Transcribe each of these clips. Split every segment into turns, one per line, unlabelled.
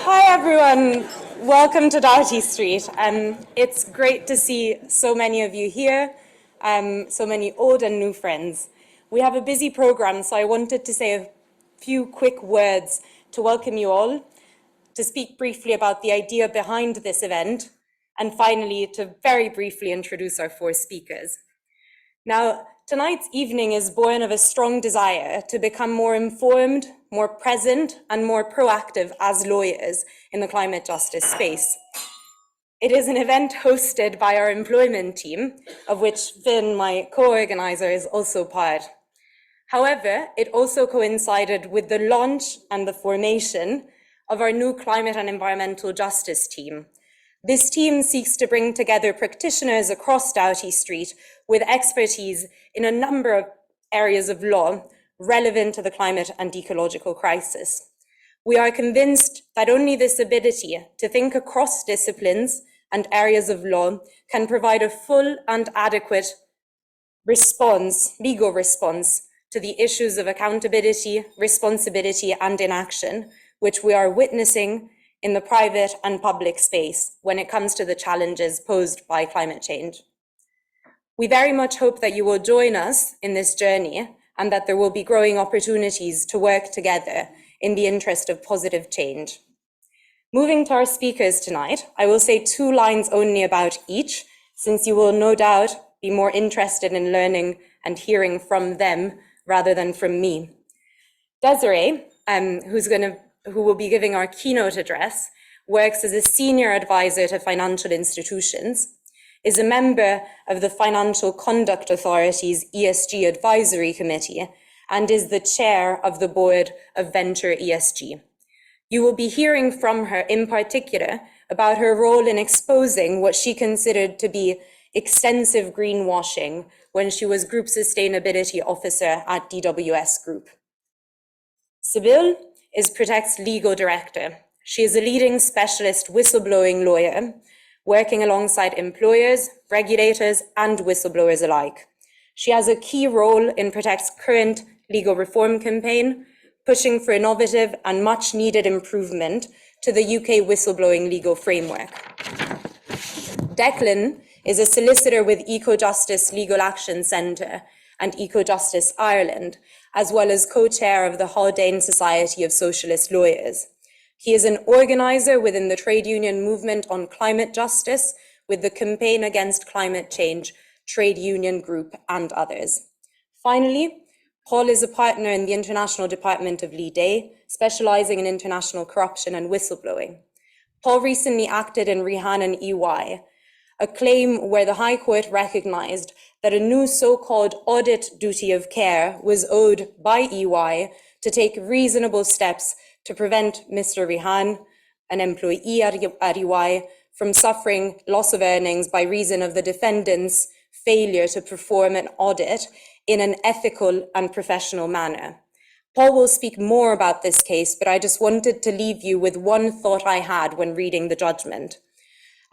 Hi everyone, welcome to Doughty Street. It's great to see so many of you here, so many old and new friends. We have a busy program, so I wanted to say a few quick words to welcome you all, to speak briefly about the idea behind this event, and finally to very briefly introduce our four speakers. Now, tonight's evening is born of a strong desire to become more informed, more present, and more proactive as lawyers in the climate justice space. It is an event hosted by our employment team, of which Finn, my co-organizer, is also part. However, it also coincided with the launch and the formation of our new climate and environmental justice team. This team seeks to bring together practitioners across Doughty Street with expertise in a number of areas of law relevant to the climate and ecological crisis. We are convinced that only this ability to think across disciplines and areas of law can provide a full and adequate response, legal response, to the issues of accountability, responsibility, and inaction, which we are witnessing in the private and public space when it comes to the challenges posed by climate change. We very much hope that you will join us in this journey and that there will be growing opportunities to work together in the interest of positive change. Moving to our speakers tonight, I will say 2 lines only about each, since you will no doubt be more interested in learning and hearing from them rather than from me. Desiree, who will be giving our keynote address, works as a senior advisor to financial institutions, is a member of the Financial Conduct Authority's ESG Advisory Committee, and is the chair of the board of Venture ESG. You will be hearing from her in particular about her role in exposing what she considered to be extensive greenwashing when she was Group Sustainability Officer at DWS Group. Sibylle is Protect's legal director. She is a leading specialist whistleblowing lawyer, working alongside employers, regulators, and whistleblowers alike. She has a key role in Protect's current legal reform campaign, pushing for innovative and much needed improvement to the UK whistleblowing legal framework. Declan is a solicitor with EcoJustice Legal Action Centre and EcoJustice Ireland, as well as co-chair of the Haldane Society of Socialist Lawyers. He is an organizer within the trade union movement on climate justice with the Campaign Against Climate Change trade union group and others. Finally, Paul is a partner in the International Department of Lee Day, specializing in international corruption and whistleblowing. Paul recently acted in Rihanna EY, a claim where the High Court recognized that a new so-called audit duty of care was owed by EY to take reasonable steps to prevent Mr. Rihan, an employee at EY, from suffering loss of earnings by reason of the defendant's failure to perform an audit in an ethical and professional manner. Paul will speak more about this case, but I just wanted to leave you with one thought I had when reading the judgment.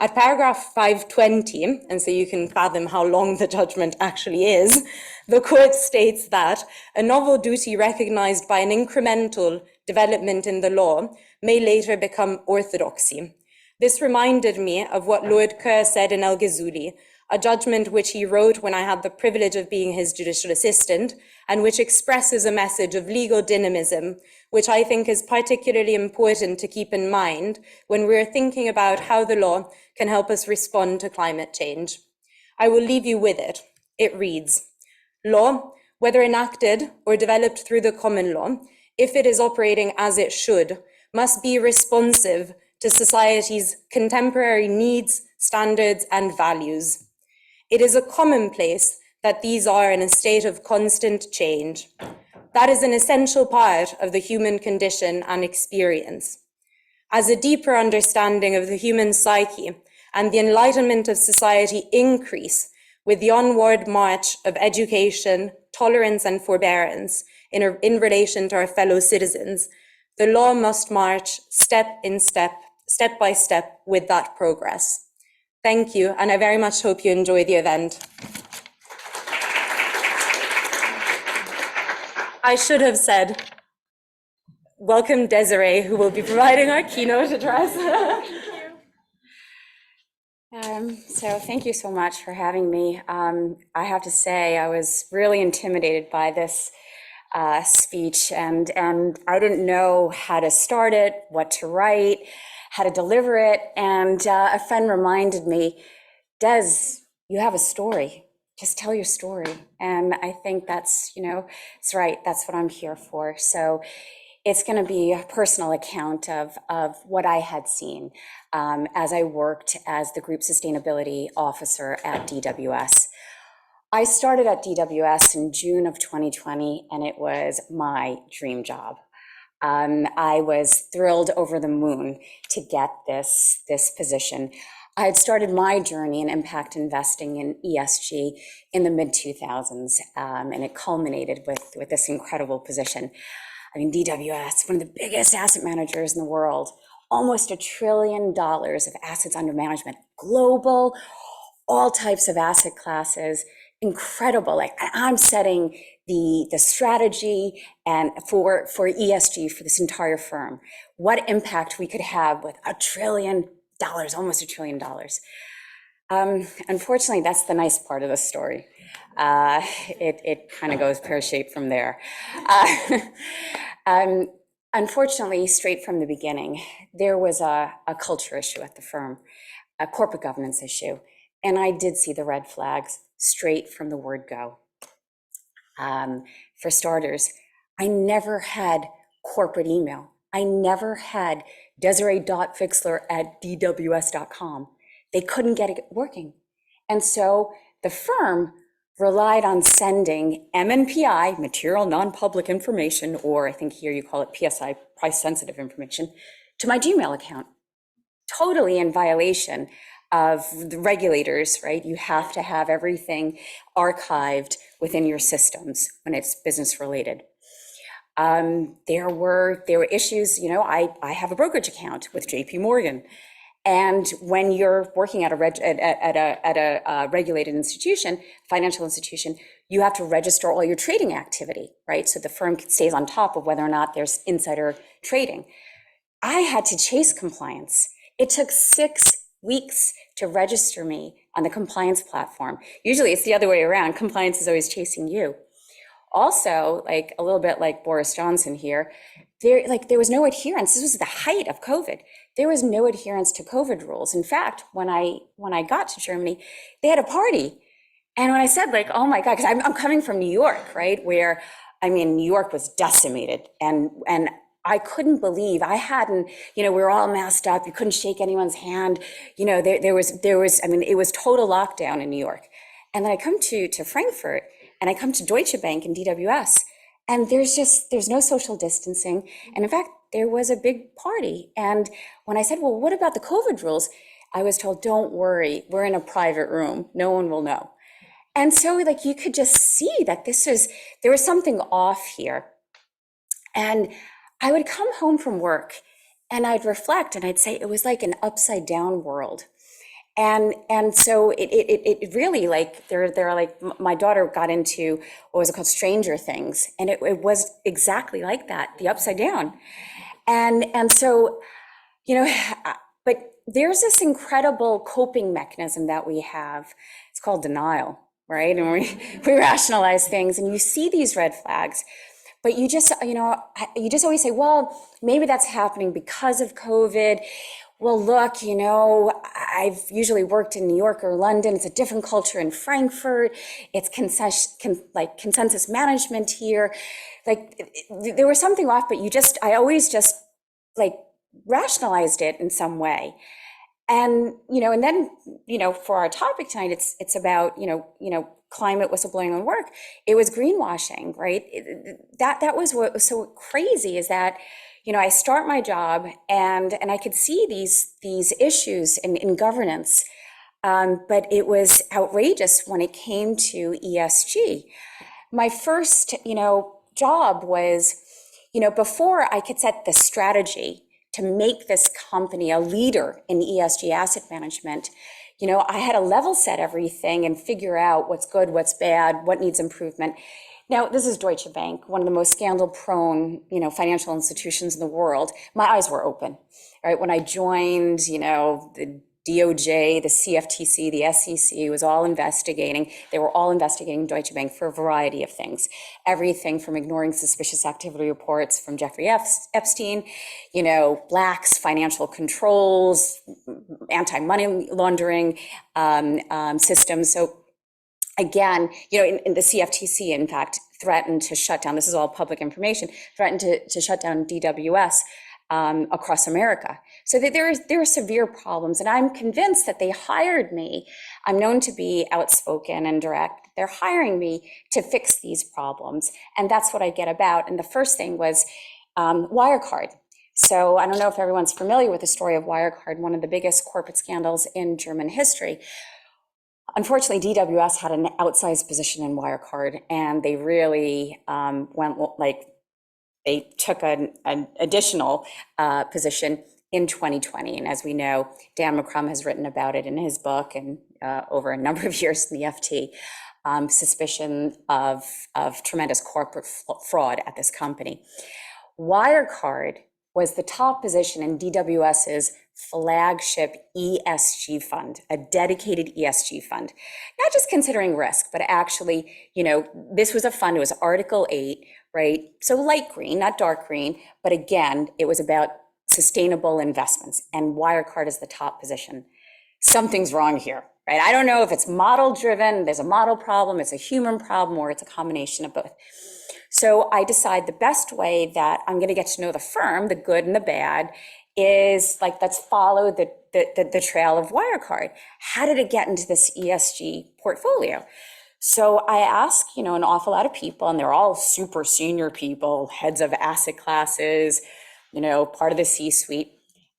At paragraph 520, and so you can fathom how long the judgment actually is, the court states that a novel duty recognized by an incremental development in the law may later become orthodoxy. This reminded me of what Lord Kerr said in El Ghazouli, a judgment which he wrote when I had the privilege of being his judicial assistant, and which expresses a message of legal dynamism, which I think is particularly important to keep in mind when we're thinking about how the law can help us respond to climate change. I will leave you with it. It reads, law, whether enacted or developed through the common law, if it is operating as it should, must be responsive to society's contemporary needs, standards, and values. It is a commonplace that these are in a state of constant change. That is an essential part of the human condition and experience. As a deeper understanding of the human psyche and the enlightenment of society increase with the onward march of education, tolerance, and forbearance in relation to our fellow citizens, the law must march step by step with that progress. Thank you, and I very much hope you enjoy the event. I should have said welcome Desiree, who will be providing our keynote address.
So thank you so much for having me. I have to say I was really intimidated by this speech, and I didn't know how to start it, what to write, how to deliver it, and a friend reminded me, Des, you have a story. Just tell your story. And I think that's, it's right. That's what I'm here for. So it's going to be a personal account of what I had seen as I worked as the Group Sustainability Officer at DWS. I started at DWS in June of 2020, and it was my dream job. I was thrilled over the moon to get this position. I had started my journey in impact investing in ESG in the mid-2000s, and it culminated with this incredible position. I mean, DWS, one of the biggest asset managers in the world, almost $1 trillion of assets under management, global, all types of asset classes, incredible. Like, I'm setting the strategy and for ESG for this entire firm, what impact we could have with $1 trillion, almost $1 trillion. Unfortunately, that's the nice part of the story. It kind of goes pear-shaped from there. Unfortunately, straight from the beginning, there was a culture issue at the firm, a corporate governance issue, and I did see the red flags straight from the word go. For starters, I never had corporate email. I never had Desiree.Fixler@dws.com. They couldn't get it working. And so the firm relied on sending MNPI, material non-public information, or I think here you call it PSI, price-sensitive information, to my Gmail account. Totally in violation of the regulators, right? You have to have everything archived within your systems when it's business related. There were issues, I have a brokerage account with JP Morgan. And when you're working at a regulated institution, financial institution, you have to register all your trading activity, right? So the firm stays on top of whether or not there's insider trading. I had to chase compliance. It took 6 weeks to register me on the compliance platform. Usually it's the other way around. Compliance is always chasing you. Also, like a little bit like Boris Johnson here, there was no adherence. This was the height of COVID. There was no adherence to COVID rules. In fact, when I got to Germany, they had a party. And when I said oh my God, because I'm coming from New York, right? Where, New York was decimated. And I couldn't believe I hadn't, we were all masked up. You couldn't shake anyone's hand. There was, it was total lockdown in New York. And then I come to Frankfurt and I come to Deutsche Bank and DWS. And there's no social distancing. And in fact, there was a big party. And when I said, well, what about the COVID rules? I was told, don't worry, we're in a private room. No one will know. And so you could just see that there was something off here. And I would come home from work and I'd reflect and I'd say it was like an upside down world. And so it really there are my daughter got into what was it called, Stranger Things, and it was exactly like that, the upside down. And so, but there's this incredible coping mechanism that we have. It's called denial, right? And we rationalize things, and you see these red flags, but you just always say, well, maybe that's happening because of COVID. Well, look, I've usually worked in New York or London. It's a different culture in Frankfurt. It's consensus management here. There was something off, but I always just rationalized it in some way. And, and then, for our topic tonight, it's about, climate whistleblowing on work. It was greenwashing, right? That was what was so crazy is that, I start my job and I could see these issues in governance, but it was outrageous when it came to ESG. My first, job was, before I could set the strategy to make this company a leader in ESG asset management, I had to level set everything and figure out what's good, what's bad, what needs improvement. Now, this is Deutsche Bank, one of the most scandal-prone, financial institutions in the world. My eyes were open, right? When I joined, the DOJ, the CFTC, the SEC was all investigating. They were all investigating Deutsche Bank for a variety of things. Everything from ignoring suspicious activity reports from Jeffrey Epstein, lax financial controls, anti-money laundering systems. So again, in the CFTC, in fact, threatened to shut down, this is all public information, threatened to shut down DWS across America. So that there are severe problems, and I'm convinced that they hired me. I'm known to be outspoken and direct. They're hiring me to fix these problems, and that's what I get about. And the first thing was Wirecard. So I don't know if everyone's familiar with the story of Wirecard, one of the biggest corporate scandals in German history. Unfortunately, DWS had an outsized position in Wirecard, and they really they took an additional position in 2020. And as we know, Dan McCrum has written about it in his book and over a number of years in the FT, suspicion of tremendous corporate fraud at this company. Wirecard was the top position in DWS's flagship ESG fund, a dedicated ESG fund. Not just considering risk, but actually, this was a fund, it was Article 8, right? So light green, not dark green, but again, it was about sustainable investments, and Wirecard is the top position. Something's wrong here, right? I don't know if it's model driven, there's a model problem, it's a human problem, or it's a combination of both. So I decide the best way that I'm going to get to know the firm, the good and the bad, is let's follow the trail of Wirecard. How did it get into this ESG portfolio? So I ask, an awful lot of people, and they're all super senior people, heads of asset classes, part of the C-suite.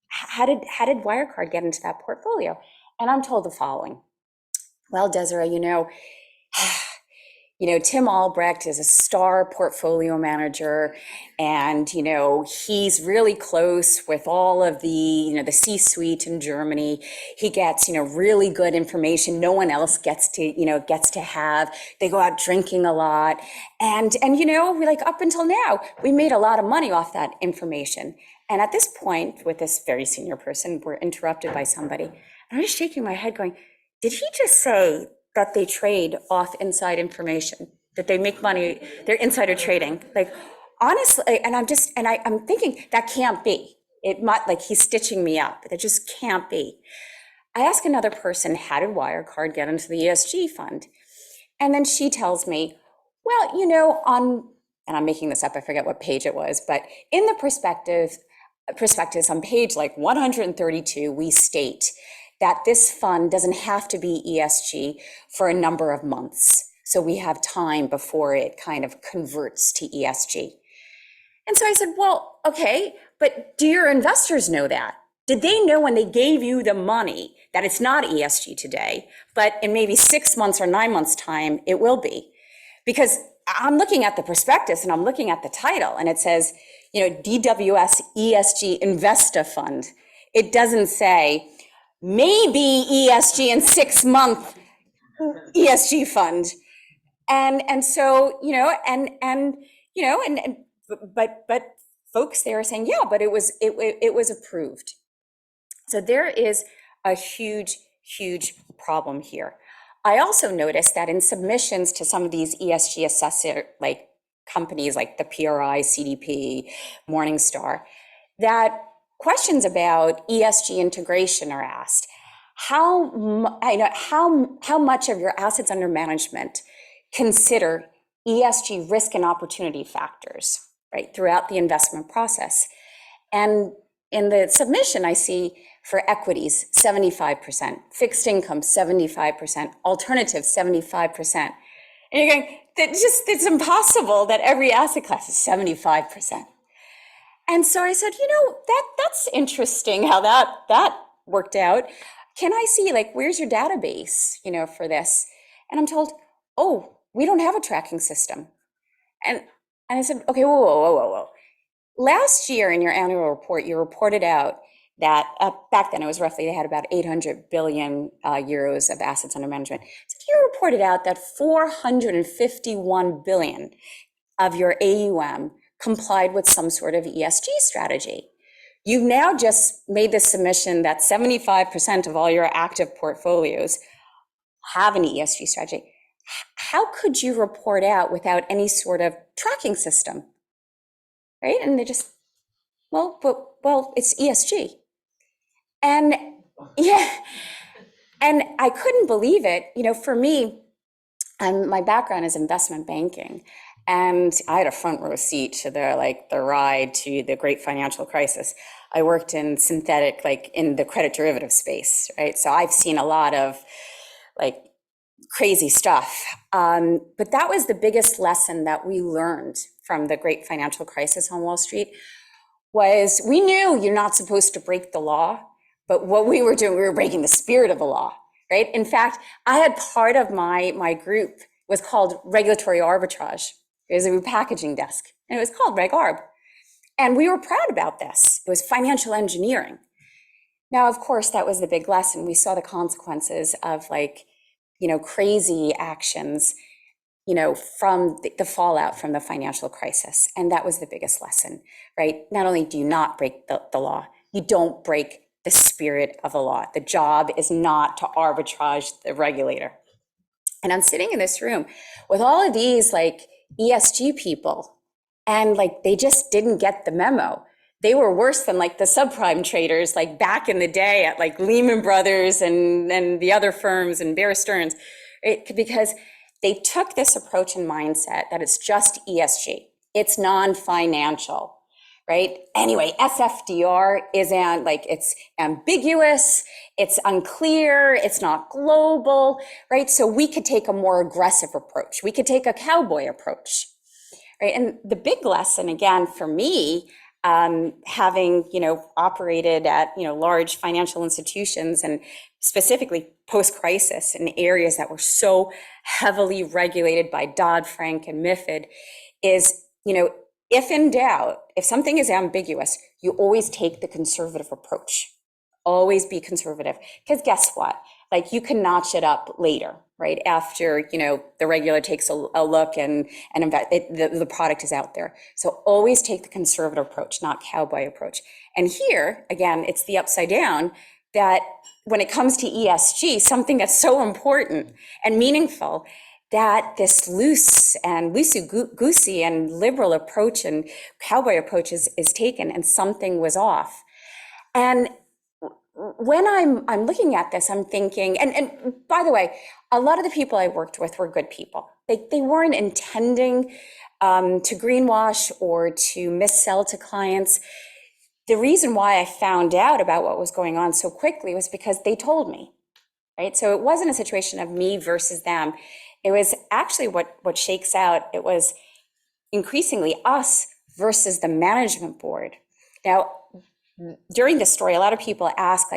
How did Wirecard get into that portfolio? And I'm told the following. Well, Desiree, Tim Albrecht is a star portfolio manager, and, he's really close with all of the, the C-suite in Germany. He gets, really good information no one else gets to have. They go out drinking a lot. And we up until now, we made a lot of money off that information. And at this point, with this very senior person, we're interrupted by somebody. And I'm just shaking my head going, did he just say that they trade off inside information, that they make money, they're insider trading? Honestly, and I'm thinking that can't be. It might, he's stitching me up. That just can't be. I ask another person, how did Wirecard get into the ESG fund? And then she tells me, well, and I'm making this up, I forget what page it was, but in the prospectus on page 132, we state that this fund doesn't have to be ESG for a number of months. So we have time before it kind of converts to ESG. And so I said, well, okay, but do your investors know that? Did they know when they gave you the money that it's not ESG today, but in maybe 6 months or 9 months' time, it will be? Because I'm looking at the prospectus and I'm looking at the title, and it says, DWS ESG Investa Fund. It doesn't say, maybe ESG in 6 month ESG fund. And so, but folks there are saying, yeah, but it was approved. So there is a huge problem here. I also noticed that in submissions to some of these ESG assessor companies like the PRI, CDP, Morningstar, that questions about ESG integration are asked. How much of your assets under management consider ESG risk and opportunity factors, right, throughout the investment process? And in the submission, I see for equities, 75%, fixed income, 75%, alternatives, 75%. And you're going, it's impossible that every asset class is 75%. And so I said, that's interesting how that worked out. Can I see, where's your database, for this? And I'm told, oh, we don't have a tracking system. And I said, okay, whoa. Last year in your annual report, you reported out that back then it was roughly, they had about 800 billion euros of assets under management. So you reported out that 451 billion of your AUM complied with some sort of ESG strategy. You've now just made the submission that 75% of all your active portfolios have an ESG strategy. How could you report out without any sort of tracking system? Right? And they just, well, it's ESG. And yeah, and I couldn't believe it. For me, my background is investment banking. And I had a front row seat to the ride to the great financial crisis. I worked in synthetic, in the credit derivative space, right? So I've seen a lot of crazy stuff. But that was the biggest lesson that we learned from the great financial crisis on Wall Street, was we knew you're not supposed to break the law, but what we were doing, we were breaking the spirit of the law, right? In fact, I had part of my group was called regulatory arbitrage. It was a repackaging desk, and it was called Reg Arb. And we were proud about this. It was financial engineering. Now, of course, that was the big lesson. We saw the consequences of crazy actions, from the fallout from the financial crisis. And that was the biggest lesson, right? Not only do you not break the law, you don't break the spirit of the law. The job is not to arbitrage the regulator. And I'm sitting in this room with all of these ESG people, and they just didn't get the memo. They were worse than the subprime traders back in the day at Lehman Brothers and the other firms and Bear Stearns, right? Because they took this approach and mindset that it's just ESG. It's non-financial, right? Anyway, SFDR it's ambiguous, it's unclear, it's not global, right? So we could take a more aggressive approach. We could take a cowboy approach, right? And the big lesson, again, for me, having, operated at, large financial institutions, and specifically post-crisis in areas that were so heavily regulated by Dodd-Frank and MiFID, is, if in doubt, if something is ambiguous, you always take the conservative approach. Always be conservative. Because guess what? You can notch it up later, right? After, the regulator takes a look and the product is out there. So always take the conservative approach, not cowboy approach. And here, again, it's the upside down, that when it comes to ESG, something that's so important and meaningful, that this loosey-goosey and liberal approach and cowboy approach is taken, and something was off. And when I'm looking at this, I'm thinking, and by the way, a lot of the people I worked with were good people. They weren't intending to greenwash or to missell to clients. The reason why I found out about what was going on so quickly was because they told me, right? So it wasn't a situation of me versus them. It was actually what shakes out. It was increasingly us versus the management board. Now, during this story, a lot of people ask,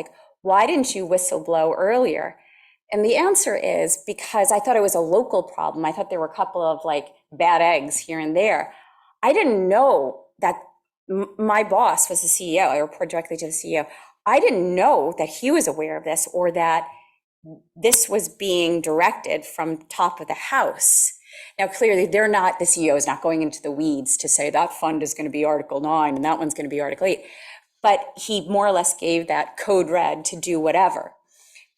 why didn't you whistleblow earlier? And the answer is because I thought it was a local problem. I thought there were a couple of bad eggs here and there. I didn't know that my boss was the CEO. I report directly to the CEO. I didn't know that he was aware of this, or that this was being directed from top of the house. Now, clearly, the CEO is not going into the weeds to say that fund is going to be Article 9 and that one's going to be Article 8. But he more or less gave that code red to do whatever.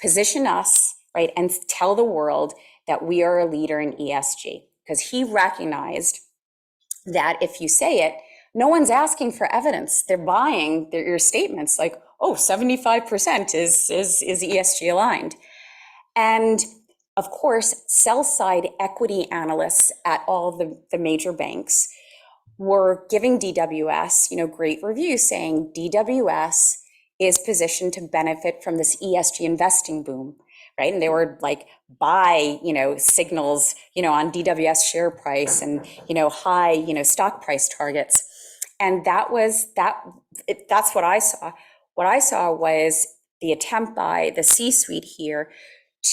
Position us, right, and tell the world that we are a leader in ESG. Because he recognized that if you say it, no one's asking for evidence. They're buying your statements 75% is ESG aligned. And of course, sell-side equity analysts at all the major banks were giving DWS, great reviews, saying DWS is positioned to benefit from this ESG investing boom, right? And they were buy, signals, on DWS share price and, high, stock price targets. And that's what I saw. What I saw was the attempt by the C-suite here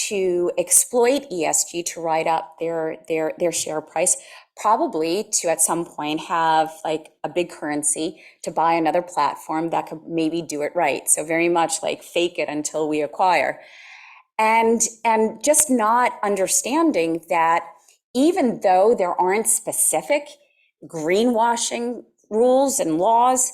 to exploit ESG to ride up their share price, probably to at some point have like a big currency to buy another platform that could maybe do it right. So very much like fake it until we acquire. And just not understanding that even though there aren't specific greenwashing rules and laws,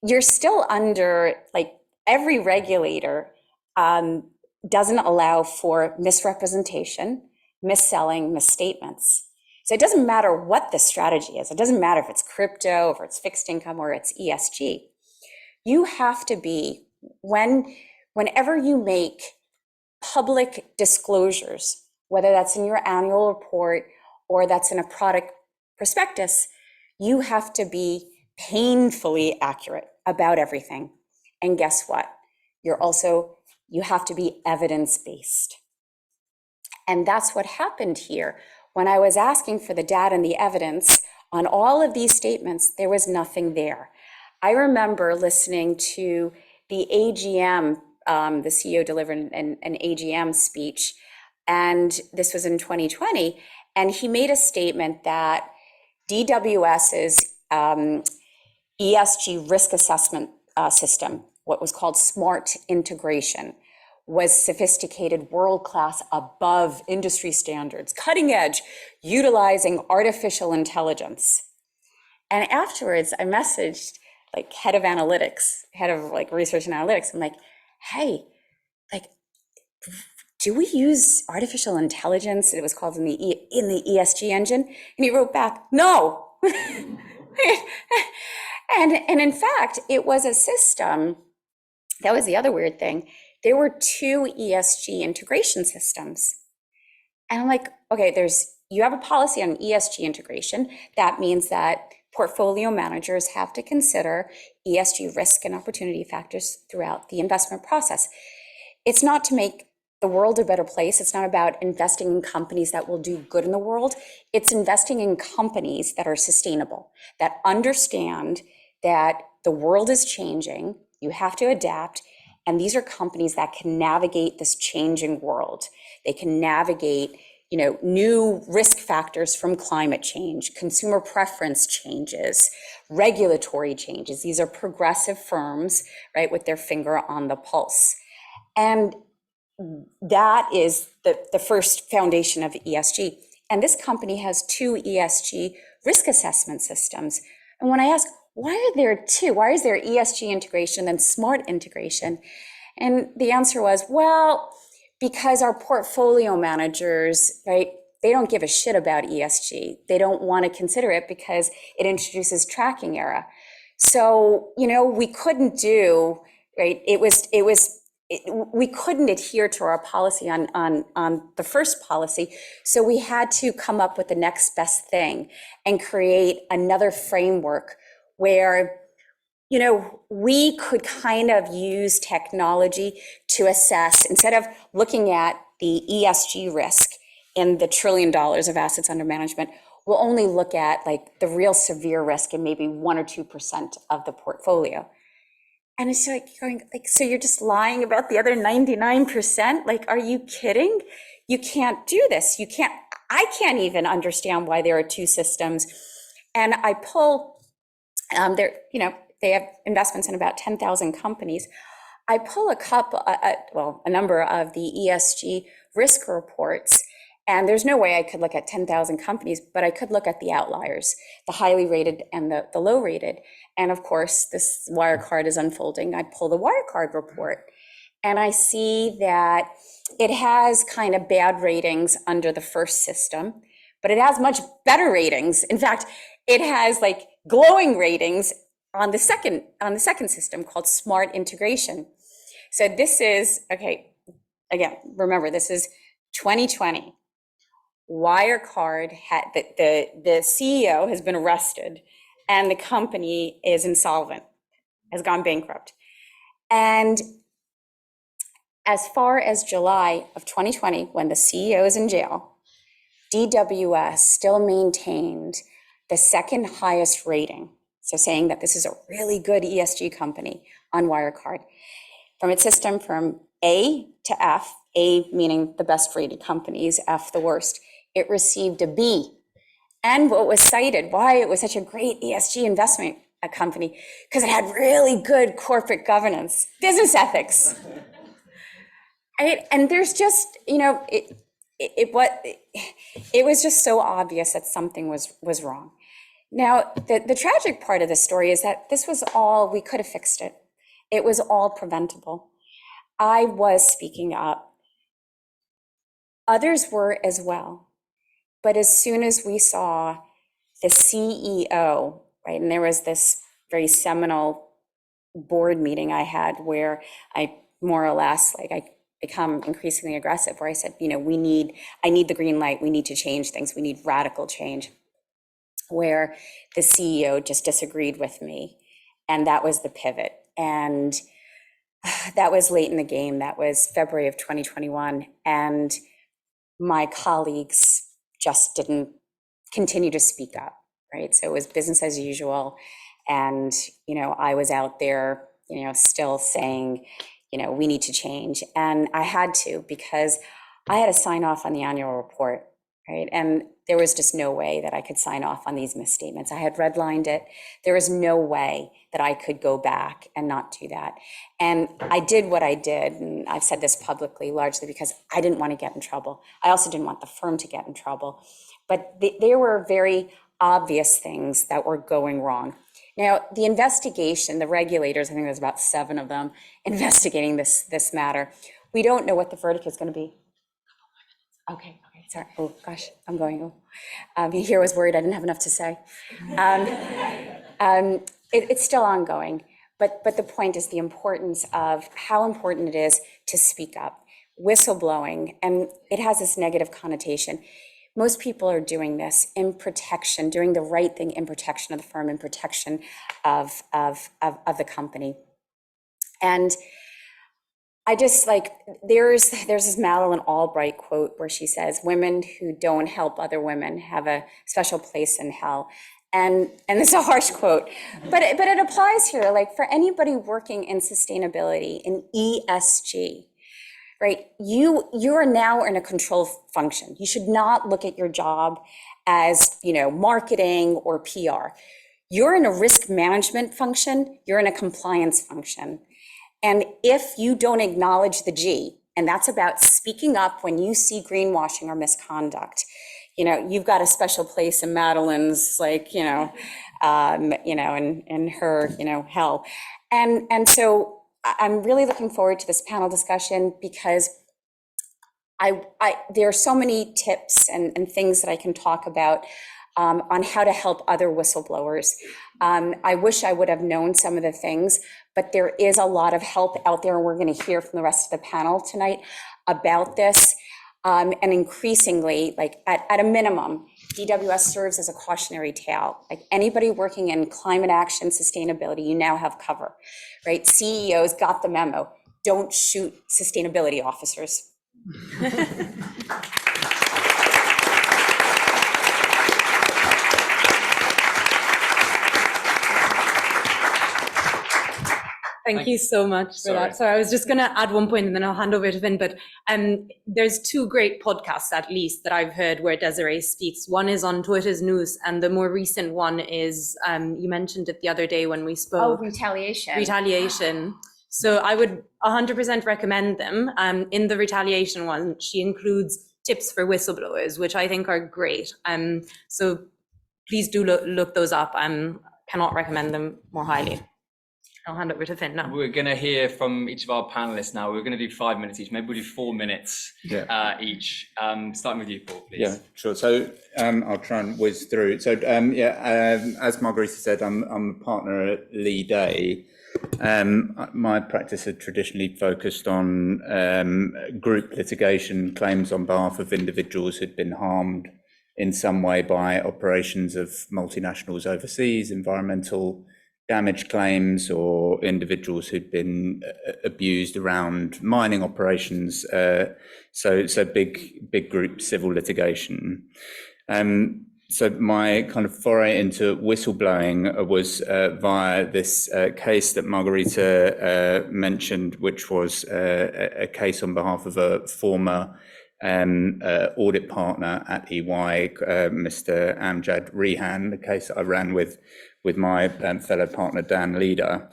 you're still under, like, every regulator doesn't allow for misrepresentation, misselling, misstatements. So it doesn't matter what the strategy is. It doesn't matter if it's crypto, if it's fixed income, or it's ESG. You have to be, whenever you make public disclosures, whether that's in your annual report or that's in a product prospectus, you have to be painfully accurate about everything. And guess what? You have to be evidence-based. And that's what happened here. When I was asking for the data and the evidence on all of these statements, there was nothing there. I remember listening to the AGM, the CEO delivered an AGM speech, and this was in 2020, and he made a statement that DWS's ESG risk assessment system, what was called smart integration, was sophisticated, world-class, above industry standards, cutting edge, utilizing artificial intelligence. And afterwards, I messaged like head of analytics, head of like research and analytics. I'm like, hey, like, do we use artificial intelligence? It was called in the ESG engine. And he wrote back, no. And in fact, it was a system. That was the other weird thing. There were 2 ESG integration systems. And I'm like, okay, you have a policy on ESG integration. That means that portfolio managers have to consider ESG risk and opportunity factors throughout the investment process. It's not to make the world a better place. It's not about investing in companies that will do good in the world. It's investing in companies that are sustainable, that understand that the world is changing, you have to adapt, and these are companies that can navigate this changing world. They can navigate, new risk factors from climate change, consumer preference changes, regulatory changes. These are progressive firms, right, with their finger on the pulse. And that is the first foundation of ESG. And this company has 2 ESG risk assessment systems. And when I ask, why are there 2? Why is there ESG integration and smart integration? And the answer was, well, because our portfolio managers, right, they don't give a shit about ESG. They don't want to consider it because it introduces tracking error. So, we couldn't do, right, we couldn't adhere to our policy on the first policy. So we had to come up with the next best thing and create another framework where, we could kind of use technology to assess, instead of looking at the ESG risk in the $1 trillion of assets under management, we'll only look at like the real severe risk in maybe 1 or 2% of the portfolio. And it's like going, like, so you're just lying about the other 99%? Like, are you kidding? You can't do this. I can't even understand why there are 2 systems. And I pull, they have investments in about 10,000 companies. I pull a number of the ESG risk reports, and there's no way I could look at 10,000 companies, but I could look at the outliers, the highly rated and the low rated. And of course, this Wirecard is unfolding. I pull the Wirecard report, and I see that it has kind of bad ratings under the first system, but it has much better ratings. In fact, it has like glowing ratings on the second system called smart integration. So this is, okay, again, remember, this is 2020. Wirecard had, the CEO has been arrested and the company is insolvent, has gone bankrupt. And as far as July of 2020, when the CEO is in jail, DWS still maintained the second highest rating. So saying that this is a really good ESG company on Wirecard. From its system from A to F, A meaning the best rated companies, F the worst. It received a B. And what was cited, why it was such a great ESG investment company, because it had really good corporate governance, business ethics. Right? And there's just, it was just so obvious that something was wrong. Now, the tragic part of the story is that this was all, we could have fixed it. It was all preventable. I was speaking up. Others were as well. But as soon as we saw the CEO, right, and there was this very seminal board meeting I had where I more or less, I become increasingly aggressive, where I said, I need the green light, we need to change things, we need radical change, where the CEO just disagreed with me. And that was the pivot. And that was late in the game. That was February of 2021. And my colleagues just didn't continue to speak up, right? So it was business as usual. And, I was out there, still saying, we need to change. And I had to, because I had to sign off on the annual report, right? And there was just no way that I could sign off on these misstatements. I had redlined it. There was no way that I could go back and not do that. And I did what I did, and I've said this publicly, largely because I didn't want to get in trouble. I also didn't want the firm to get in trouble. But there were very obvious things that were going wrong. Now, the investigation, the regulators, I think there's about 7 of them investigating this matter. We don't know what the verdict is going to be. Okay, sorry. Oh, gosh, I'm going. Here I was worried I didn't have enough to say. It's still ongoing, but the point is the importance of how important it is to speak up. Whistleblowing, and it has this negative connotation. Most people are doing this in protection, doing the right thing in protection of the firm, in protection of the company. And I just there's this Madeleine Albright quote where she says, "Women who don't help other women have a special place in hell." And it's a harsh quote, but it applies here. For anybody working in sustainability, in ESG, right? You are now in a control function. You should not look at your job as, marketing or PR. You're in a risk management function. You're in a compliance function. And if you don't acknowledge the G, and that's about speaking up when you see greenwashing or misconduct, you've got a special place in Madeleine's, in her, hell. And so I'm really looking forward to this panel discussion because there are so many tips and things that I can talk about on how to help other whistleblowers. I wish I would have known some of the things, but there is a lot of help out there, and we're going to hear from the rest of the panel tonight about this. And increasingly, at a minimum, DWS serves as a cautionary tale. Anybody working in climate action, sustainability, you now have cover, right? CEOs got the memo. Don't shoot sustainability officers.
Thank you so much for that. So I was just going to add one point and then I'll hand over to Vin, but there's 2 great podcasts at least that I've heard where Desiree speaks. One is on Twitter's News, and the more recent one is, you mentioned it the other day when we spoke.
Oh, Retaliation.
Retaliation. So I would 100% recommend them. In the Retaliation one, she includes tips for whistleblowers, which I think are great. So please do look those up. I cannot recommend them more highly. I'll hand over to Finn now.
We're going to hear from each of our panelists now. We're going to do 5 minutes each. Maybe we'll do 4 minutes each. Starting with you, Paul, please.
Yeah, sure. So I'll try and whiz through. So as Margarita said, I'm a partner at Lee Day. My practice had traditionally focused on group litigation claims on behalf of individuals who'd been harmed in some way by operations of multinationals overseas, environmental damage claims, or individuals who'd been abused around mining operations. So big group civil litigation. So my kind of foray into whistleblowing was via this case that Margarita mentioned, which was a case on behalf of a former audit partner at EY, Mr. Amjad Rehan, the case that I ran with my fellow partner Dan Leader.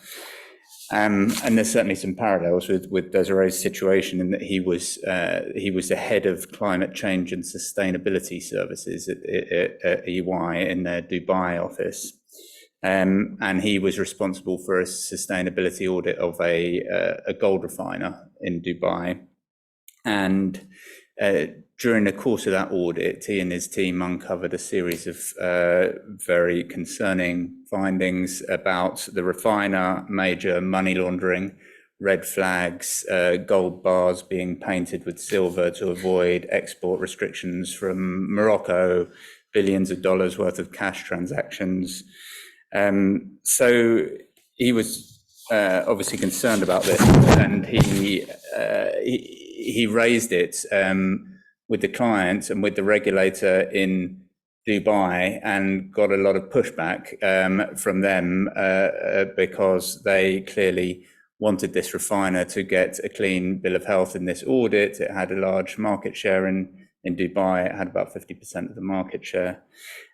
And there's certainly some parallels with Desiree's situation in that he was the head of climate change and sustainability services at EY in their Dubai office, and he was responsible for a sustainability audit of a gold refiner in Dubai. And during the course of that audit, he and his team uncovered a series of very concerning findings about the refiner, major money laundering, red flags, gold bars being painted with silver to avoid export restrictions from Morocco, billions of dollars worth of cash transactions. So he was obviously concerned about this, and he raised it with the client and with the regulator in Dubai, and got a lot of pushback from them because they clearly wanted this refiner to get a clean bill of health in this audit. It had a large market share in Dubai. It had about 50% of the market share.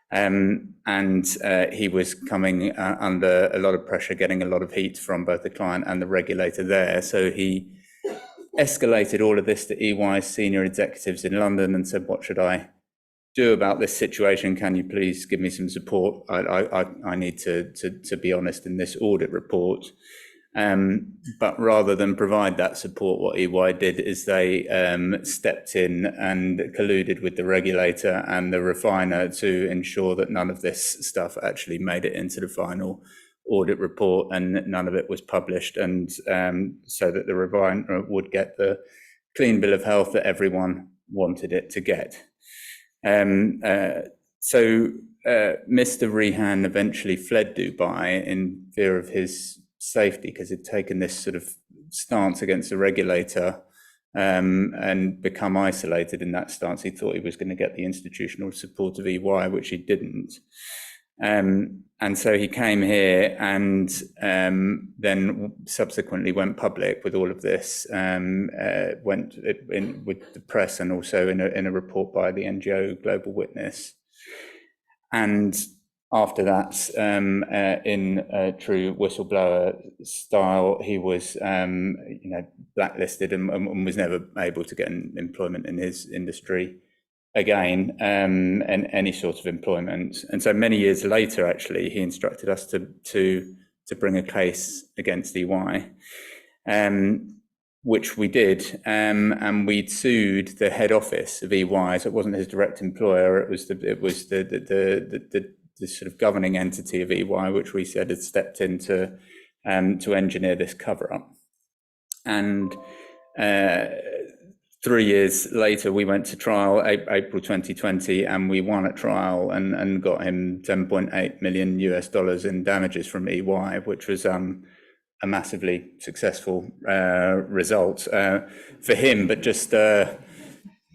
And he was coming under a lot of pressure, getting a lot of heat from both the client and the regulator there. So he escalated all of this to EY's senior executives in London and said, what should I do about this situation? Can you please give me some support? I need to be honest in this audit report. But rather than provide that support, what EY did is they stepped in and colluded with the regulator and the refiner to ensure that none of this stuff actually made it into the final audit report, and none of it was published, and so that the refiner would get the clean bill of health that everyone wanted it to get. So Mr. Rehan eventually fled Dubai in fear of his safety, because he'd taken this sort of stance against the regulator and become isolated in that stance. He thought he was going to get the institutional support of EY, which he didn't. And so he came here and then subsequently went public with all of this, went in with the press and also in a report by the NGO Global Witness. And after that, in true whistleblower style, he was blacklisted and was never able to get employment in his industry again, and any sort of employment. And so many years later, actually, he instructed us to bring a case against EY, which we did, and we'd sued the head office of EY. So it wasn't his direct employer; it was the sort of governing entity of EY, which we said had stepped in to engineer this cover up. And 3 years later, we went to trial, April 2020, and we won at trial and got him $10.8 million in damages from EY, which was a massively successful result for him, but just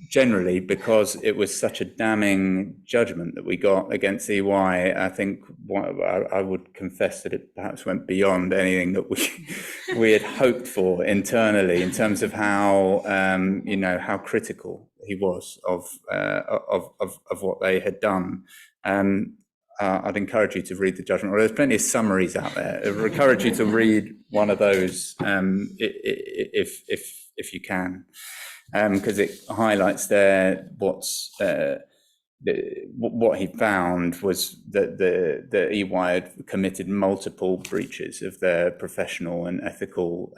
generally because it was such a damning judgment that we got against EY. I think I would confess that it perhaps went beyond anything that we had hoped for internally in terms of how how critical he was of what they had done. I'd encourage you to read the judgment. Well, there's plenty of summaries out there. I would encourage you to read one of those if you can. Because it highlights there what he found was that the EY had committed multiple breaches of their professional and ethical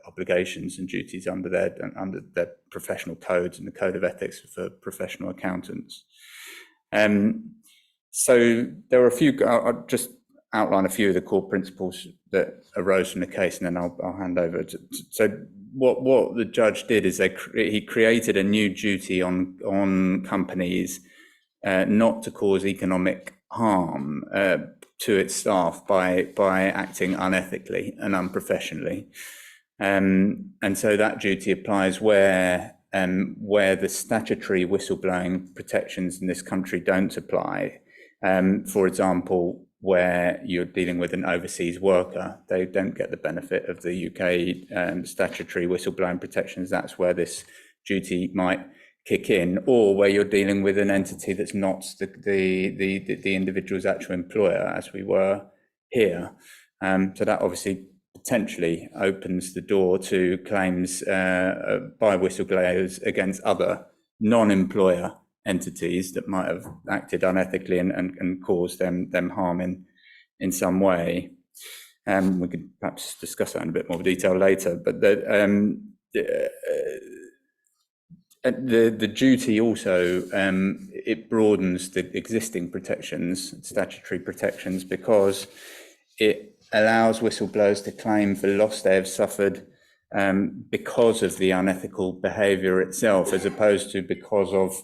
obligations and duties under their professional codes and the code of ethics for professional accountants. So there were a few. I'll just outline a few of the core principles that arose from the case, and then I'll hand over to. So what the judge did is he created a new duty on companies not to cause economic harm to its staff by acting unethically and unprofessionally, and so that duty applies where where the statutory whistleblowing protections in this country don't apply. For example, where you're dealing with an overseas worker, they don't get the benefit of the UK statutory whistleblowing protections. That's where this duty might kick in, or where you're dealing with an entity that's not the individual's actual employer, as we were here. So that obviously potentially opens the door to claims by whistleblowers against other non-employer entities that might have acted unethically and caused them harm in some way. We could perhaps discuss that in a bit more detail later, but the duty also, it broadens the existing protections, statutory protections, because it allows whistleblowers to claim for loss they have suffered because of the unethical behaviour itself, as opposed to because of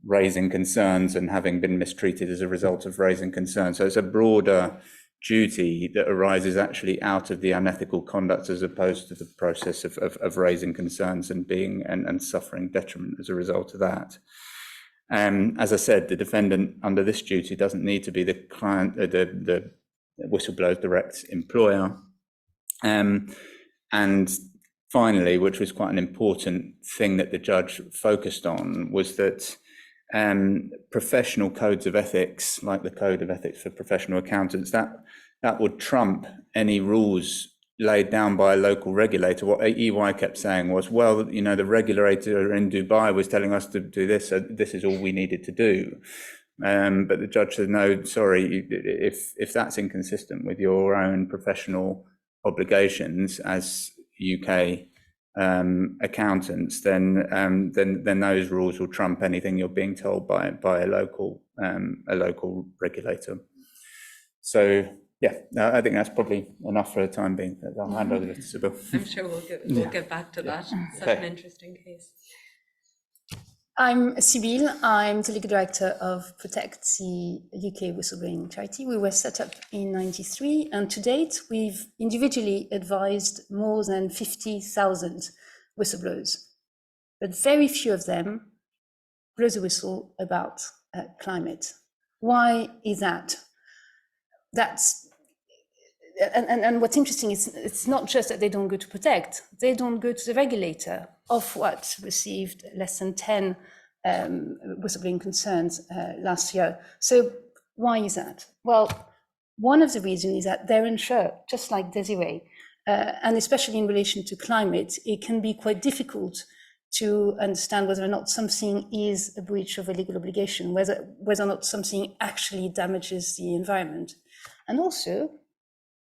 raising concerns and having been mistreated as a result of raising concerns. So it's a broader duty that arises actually out of the unethical conduct, as opposed to the process of raising concerns and being and suffering detriment as a result of that. As I said, the defendant under this duty doesn't need to be the client, the whistleblower's direct employer. And finally, which was quite an important thing that the judge focused on, was that professional codes of ethics, like the Code of Ethics for Professional Accountants, that would trump any rules laid down by a local regulator. What EY kept saying was, well, you know, the regulator in Dubai was telling us to do this, so this is all we needed to do. But the judge said, no, sorry, if that's inconsistent with your own professional obligations as UK accountants, then those rules will trump anything you're being told by a local regulator. So yeah, I think that's probably enough for the time being. I'll hand over to Sibyl.
I'm sure we'll get back to that. Such an interesting case.
I'm Sibyl. I'm the legal director of Protect, the UK whistleblowing charity. We were set up in '93, and to date, we've individually advised more than 50,000 whistleblowers, but very few of them blow the whistle about climate. Why is that? And what's interesting is it's not just that they don't go to Protect, they don't go to the regulator. Ofwat received less than 10 whistleblowing concerns last year. So why is that? Well, one of the reasons is that they're unsure, just like Desiree, and especially in relation to climate, it can be quite difficult to understand whether or not something is a breach of a legal obligation, whether or not something actually damages the environment. And also,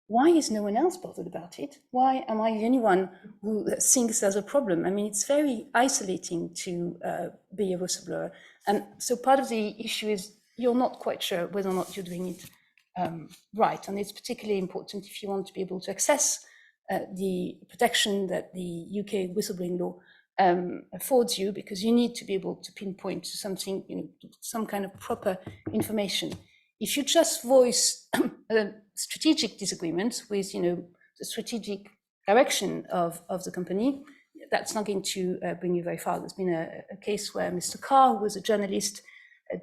why is no one else bothered about it? Why am I the only one who thinks there's a problem? I mean, it's very isolating to be a whistleblower. And so part of the issue is you're not quite sure whether or not you're doing it right. And it's particularly important if you want to be able to access the protection that the UK whistleblowing law affords you, because you need to be able to pinpoint to something, you know, some kind of proper information. If you just voice a strategic disagreement with, you know, the strategic direction of the company, that's not going to bring you very far. There's been a case where Mr. Carr, who was a journalist,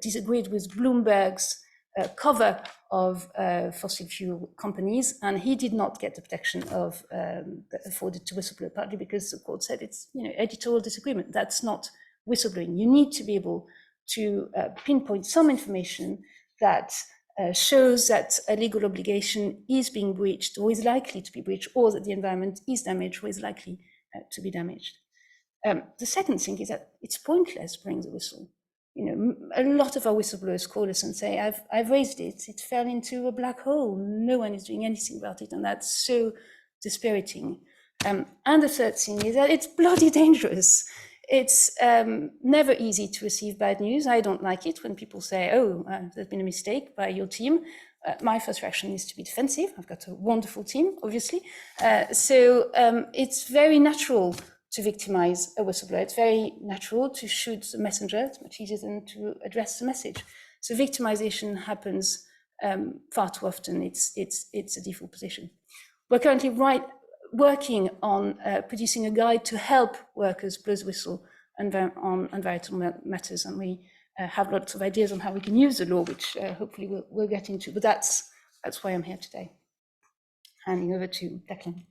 disagreed with Bloomberg's cover of fossil fuel companies, and he did not get the protection of afforded to whistleblower, partly because the court said it's, you know, editorial disagreement. That's not whistleblowing. You need to be able to pinpoint some information that shows that a legal obligation is being breached or is likely to be breached, or that the environment is damaged or is likely to be damaged. The second thing is that it's pointless blowing the whistle. You know, a lot of our whistleblowers call us and say, I've raised it, it fell into a black hole, no one is doing anything about it, and that's so dispiriting. And the third thing is that it's bloody dangerous. It's never easy to receive bad news. I don't like it when people say, oh, there's been a mistake by your team. My first reaction is to be defensive. I've got a wonderful team, obviously. So it's very natural to victimize a whistleblower. It's very natural to shoot the messenger. It's much easier than to address the message. So victimization happens far too often. It's a default position. We're currently working on producing a guide to help workers blow the whistle on environmental matters, and we have lots of ideas on how we can use the law, which hopefully we'll get into. But that's why I'm here today. Handing over to Declan.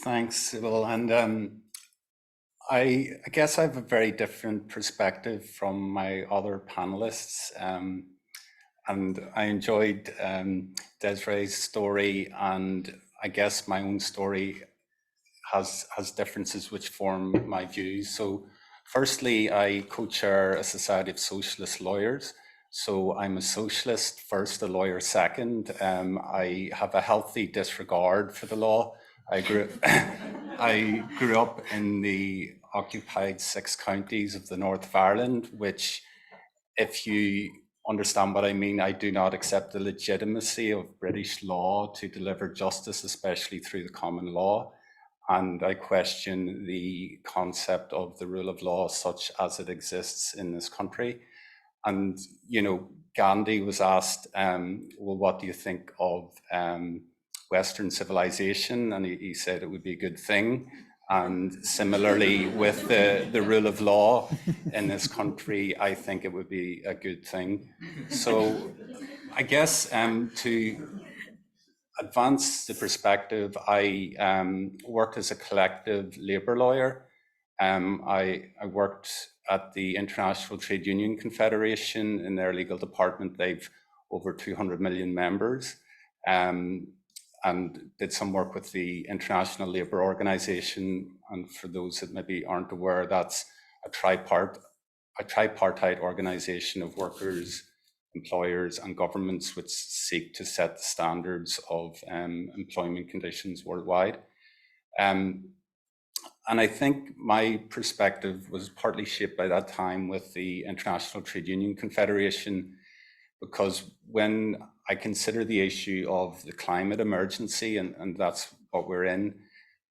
Thanks, Sybil. And I guess I have a very different perspective from my other panelists. And I enjoyed Desiree's story, and I guess my own story has differences which form my views. So firstly, I co-chair a Society of Socialist Lawyers. So I'm a socialist first, a lawyer second. I have a healthy disregard for the law. I grew up in the occupied 6 counties of the north of Ireland, which, if you understand what I mean, I do not accept the legitimacy of British law to deliver justice, especially through the common law. And I question the concept of the rule of law such as it exists in this country. And, you know, Gandhi was asked, well, what do you think of Western civilization? And he said it would be a good thing. And similarly, with the rule of law in this country, I think it would be a good thing. So I guess to advance the perspective, I worked as a collective labour lawyer. I worked at the International Trade Union Confederation in their legal department. They've over 200 million members. And did some work with the International Labour Organization. And for those that maybe aren't aware, that's a tripartite organization of workers, employers and governments which seek to set the standards of employment conditions worldwide. And I think my perspective was partly shaped by that time with the International Trade Union Confederation, because when I consider the issue of the climate emergency, and that's what we're in,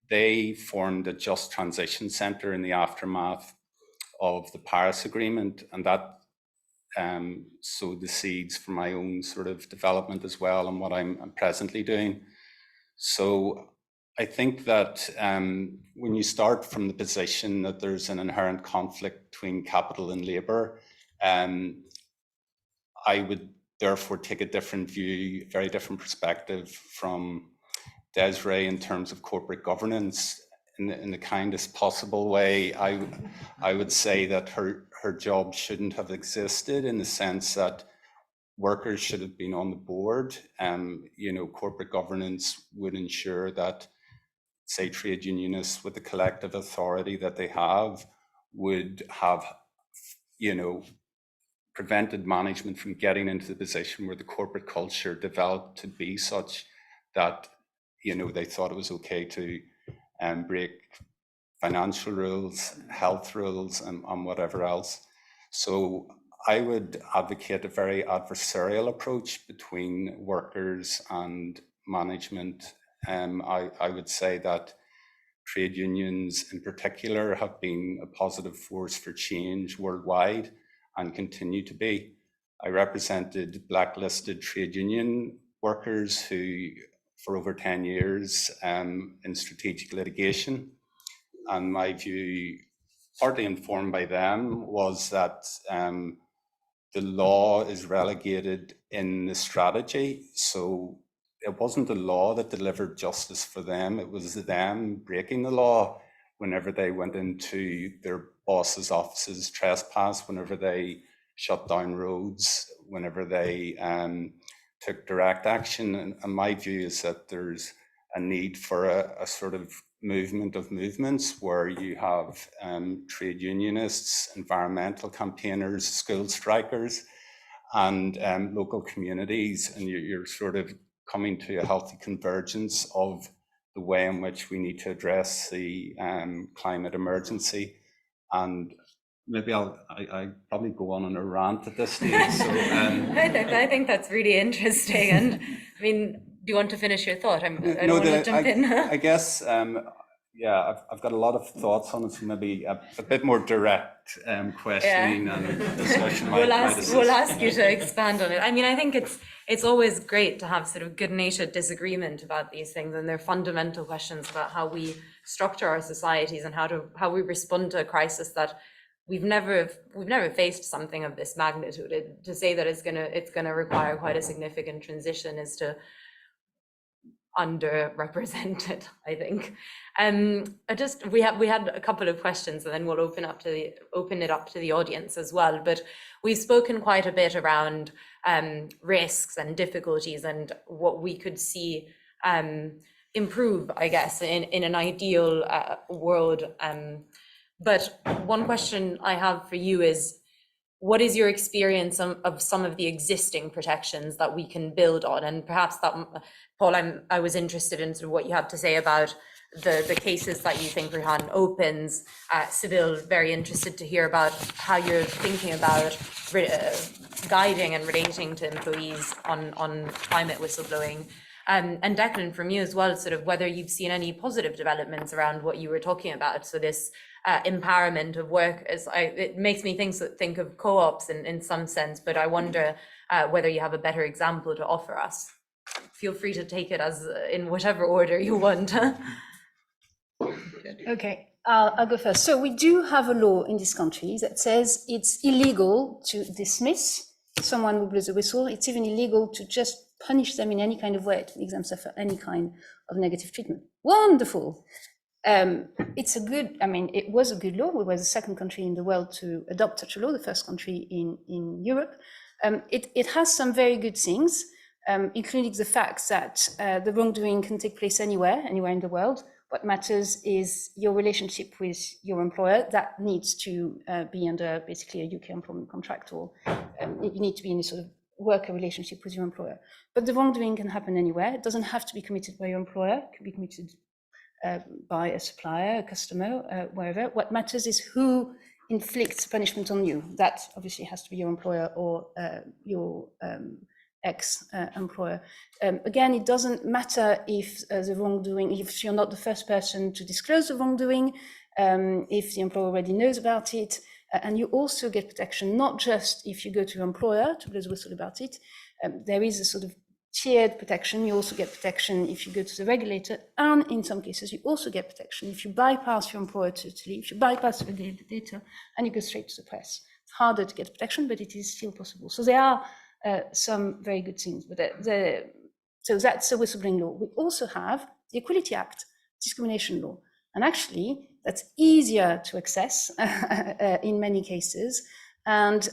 they formed a Just Transition Centre in the aftermath of the Paris Agreement, and that sowed the seeds for my own sort of development as well, and what I'm presently doing. So I think that when you start from the position that there's an inherent conflict between capital and labour, I would therefore take a different view, very different perspective from Desiree in terms of corporate governance. In the kindest possible way, I would say that her job shouldn't have existed, in the sense that workers should have been on the board. You know, corporate governance would ensure that, say, trade unionists with the collective authority that they have would have, you know, prevented management from getting into the position where the corporate culture developed to be such that, you know, they thought it was okay to break financial rules, health rules, and whatever else. So I would advocate a very adversarial approach between workers and management. I would say that trade unions in particular have been a positive force for change worldwide and continue to be. I represented blacklisted trade union workers who, for over 10 years, in strategic litigation. And my view, partly informed by them, was that the law is relegated in the strategy. So it wasn't the law that delivered justice for them, it was them breaking the law whenever they went into their boss's offices, trespass, whenever they shut down roads, whenever they took direct action. And my view is that there's a need for a sort of movement of movements where you have trade unionists, environmental campaigners, school strikers, and local communities, and you're sort of coming to a healthy convergence of the way in which we need to address the climate emergency. And maybe I probably go on a rant at this stage. So,
I think that's really interesting. And I mean, do you want to finish your thought? I don't want to jump in.
I guess, yeah, I've got a lot of thoughts on it, so maybe a bit more direct questioning and discussion.
We'll ask you to expand on it. I mean, I think it's always great to have sort of good-natured disagreement about these things, and they're fundamental questions about how structure our societies and how we respond to a crisis that we've never faced something of this magnitude. To say that it's gonna require quite a significant transition is to underrepresent it, I think. We had a couple of questions, and then we'll open it up to the audience as well. But we've spoken quite a bit around risks and difficulties and what we could see improve, I guess, in an ideal world. But one question I have for you is, what is your experience of some of the existing protections that we can build on? And perhaps that, Paul, I was interested in sort of what you have to say about the cases that you think Rihan opens. Sibyl, very interested to hear about how you're thinking about guiding and relating to employees on climate whistleblowing. And Declan, from you as well, sort of whether you've seen any positive developments around what you were talking about. So this empowerment of workers, it makes me think of co-ops in some sense, but I wonder whether you have a better example to offer us. Feel free to take it as in whatever order you want.
Okay, I'll go first. So we do have a law in this country that says it's illegal to dismiss someone who blows a whistle. It's even illegal to just punish them in any kind of way to make them suffer any kind of negative treatment. Wonderful. It's a good, I mean, it was a good law. We were the second country in the world to adopt such a law, the first country in Europe. It has some very good things, including the fact that the wrongdoing can take place anywhere in the world. What matters is your relationship with your employer. That needs to be under basically a UK employment contract, or you need to be in a sort of worker relationship with your employer. But the wrongdoing can happen anywhere. It doesn't have to be committed by your employer. It can be committed by a supplier, a customer, wherever. What matters is who inflicts punishment on you. That obviously has to be your employer or your ex-employer. Again, it doesn't matter if the wrongdoing, if you're not the first person to disclose the wrongdoing, if the employer already knows about it, and you also get protection, not just if you go to your employer to blow the whistle about it. There is a sort of tiered protection. You also get protection if you go to the regulator, and in some cases you also get protection if you bypass your employer totally, if you bypass the regulator and you go straight to the press. It's harder to get protection, but it is still possible. So there are some very good things. But so that's the whistleblowing law. We also have the Equality Act, discrimination law, and actually that's easier to access in many cases. And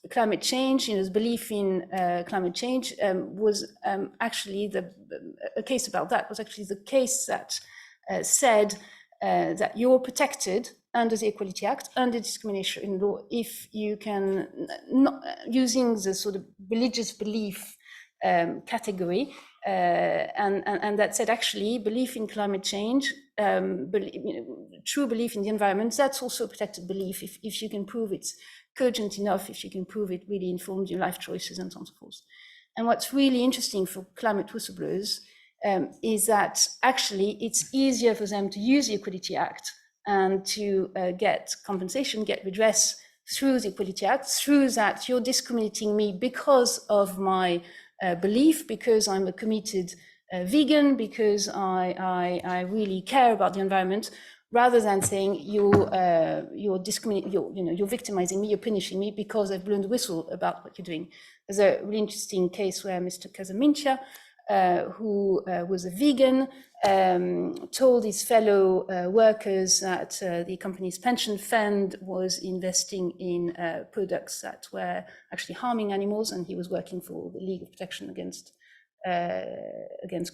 climate change, the belief in climate change was actually a case about that was actually the case that said that you're protected under the Equality Act, under discrimination law, if you can, not using the sort of religious belief category, and that said actually belief in climate change, true belief in the environment, that's also a protected belief if you can prove it's cogent enough, if you can prove it really informs your life choices and so on and so forth. And what's really interesting for climate whistleblowers is that actually it's easier for them to use the Equality Act and to get compensation, get redress through the Equality Act, through that you're discriminating me because of my belief, because I'm a committed vegan, because I really care about the environment, rather than saying you're discriminating, you're victimizing me, you're punishing me because I've blown the whistle about what you're doing. There's a really interesting case where Mr. Casamincia, who was a vegan, told his fellow workers that the company's pension fund was investing in products that were actually harming animals, and he was working for the League of Protection Against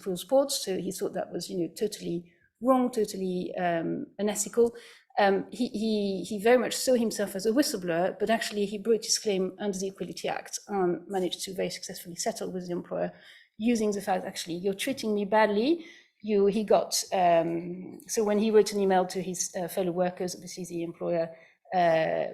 Cruel Sports. So he thought that was, totally wrong, totally unethical. He very much saw himself as a whistleblower, but actually he brought his claim under the Equality Act and managed to very successfully settle with the employer, using the fact, actually, you're treating me badly. He got, so when he wrote an email to his fellow workers, obviously the employer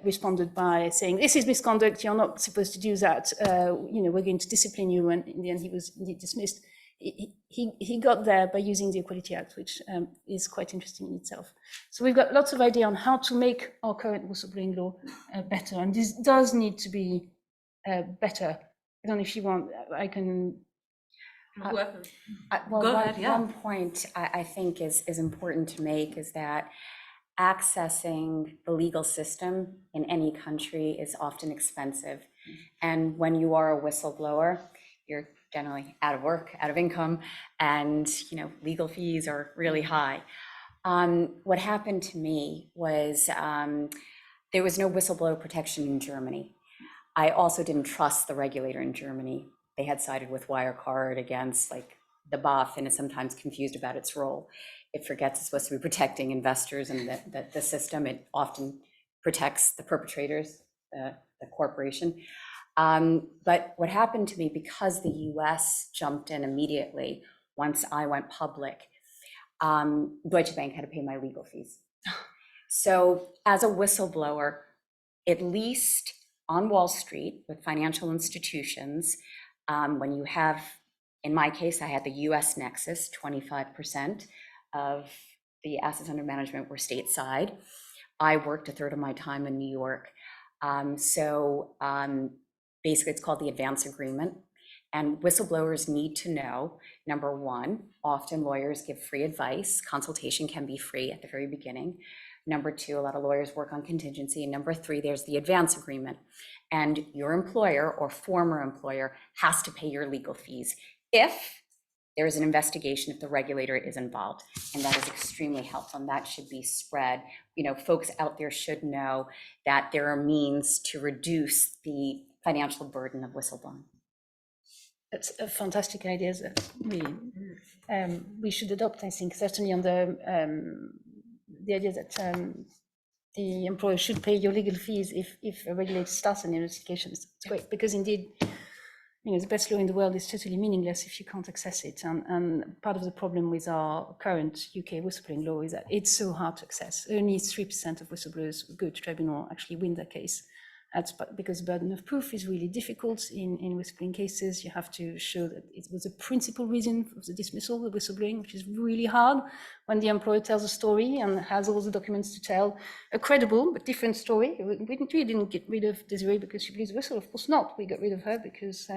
responded by saying, this is misconduct, you're not supposed to do that, we're going to discipline you, and in the end he was indeed dismissed. He got there by using the Equality Act, which is quite interesting in itself. So we've got lots of ideas on how to make our current whistleblowing law better, and this does need to be better. I don't know if you want, I can...
Whoever.
Well,
Go ahead, yeah.
one point I think is important to make is that accessing the legal system in any country is often expensive. And when you are a whistleblower, you're generally out of work, out of income, and legal fees are really high. What happened to me was there was no whistleblower protection in Germany. I also didn't trust the regulator in Germany. They had sided with Wirecard against the BaFin and is sometimes confused about its role. It forgets it's supposed to be protecting investors and the system. It often protects the perpetrators, the corporation. But what happened to me, because the US jumped in immediately once I went public, Deutsche Bank had to pay my legal fees. So as a whistleblower, at least on Wall Street with financial institutions, when you have, in my case, I had the US nexus, 25% of the assets under management were stateside. I worked a third of my time in New York. Basically it's called the advance agreement. And whistleblowers need to know, number one, often lawyers give free advice. Consultation can be free at the very beginning. Number two, a lot of lawyers work on contingency. And number three, there's the advance agreement. And your employer or former employer has to pay your legal fees if there is an investigation, if the regulator is involved. And that is extremely helpful, and that should be spread. Folks out there should know that there are means to reduce the financial burden of whistleblowing.
That's a fantastic idea that we should adopt, I think, certainly on the idea that the employer should pay your legal fees if a regulator starts an investigation. It's great, because indeed, the best law in the world is totally meaningless if you can't access it. And part of the problem with our current UK whistleblowing law is that it's so hard to access. Only 3% of whistleblowers who go to tribunal actually win their case. That's because burden of proof is really difficult in whistleblowing cases. You have to show that it was a principal reason for the dismissal of whistleblowing, which is really hard when the employer tells a story and has all the documents to tell a credible but different story. We didn't get rid of Desiree because she blew the whistle. Of course not. We got rid of her because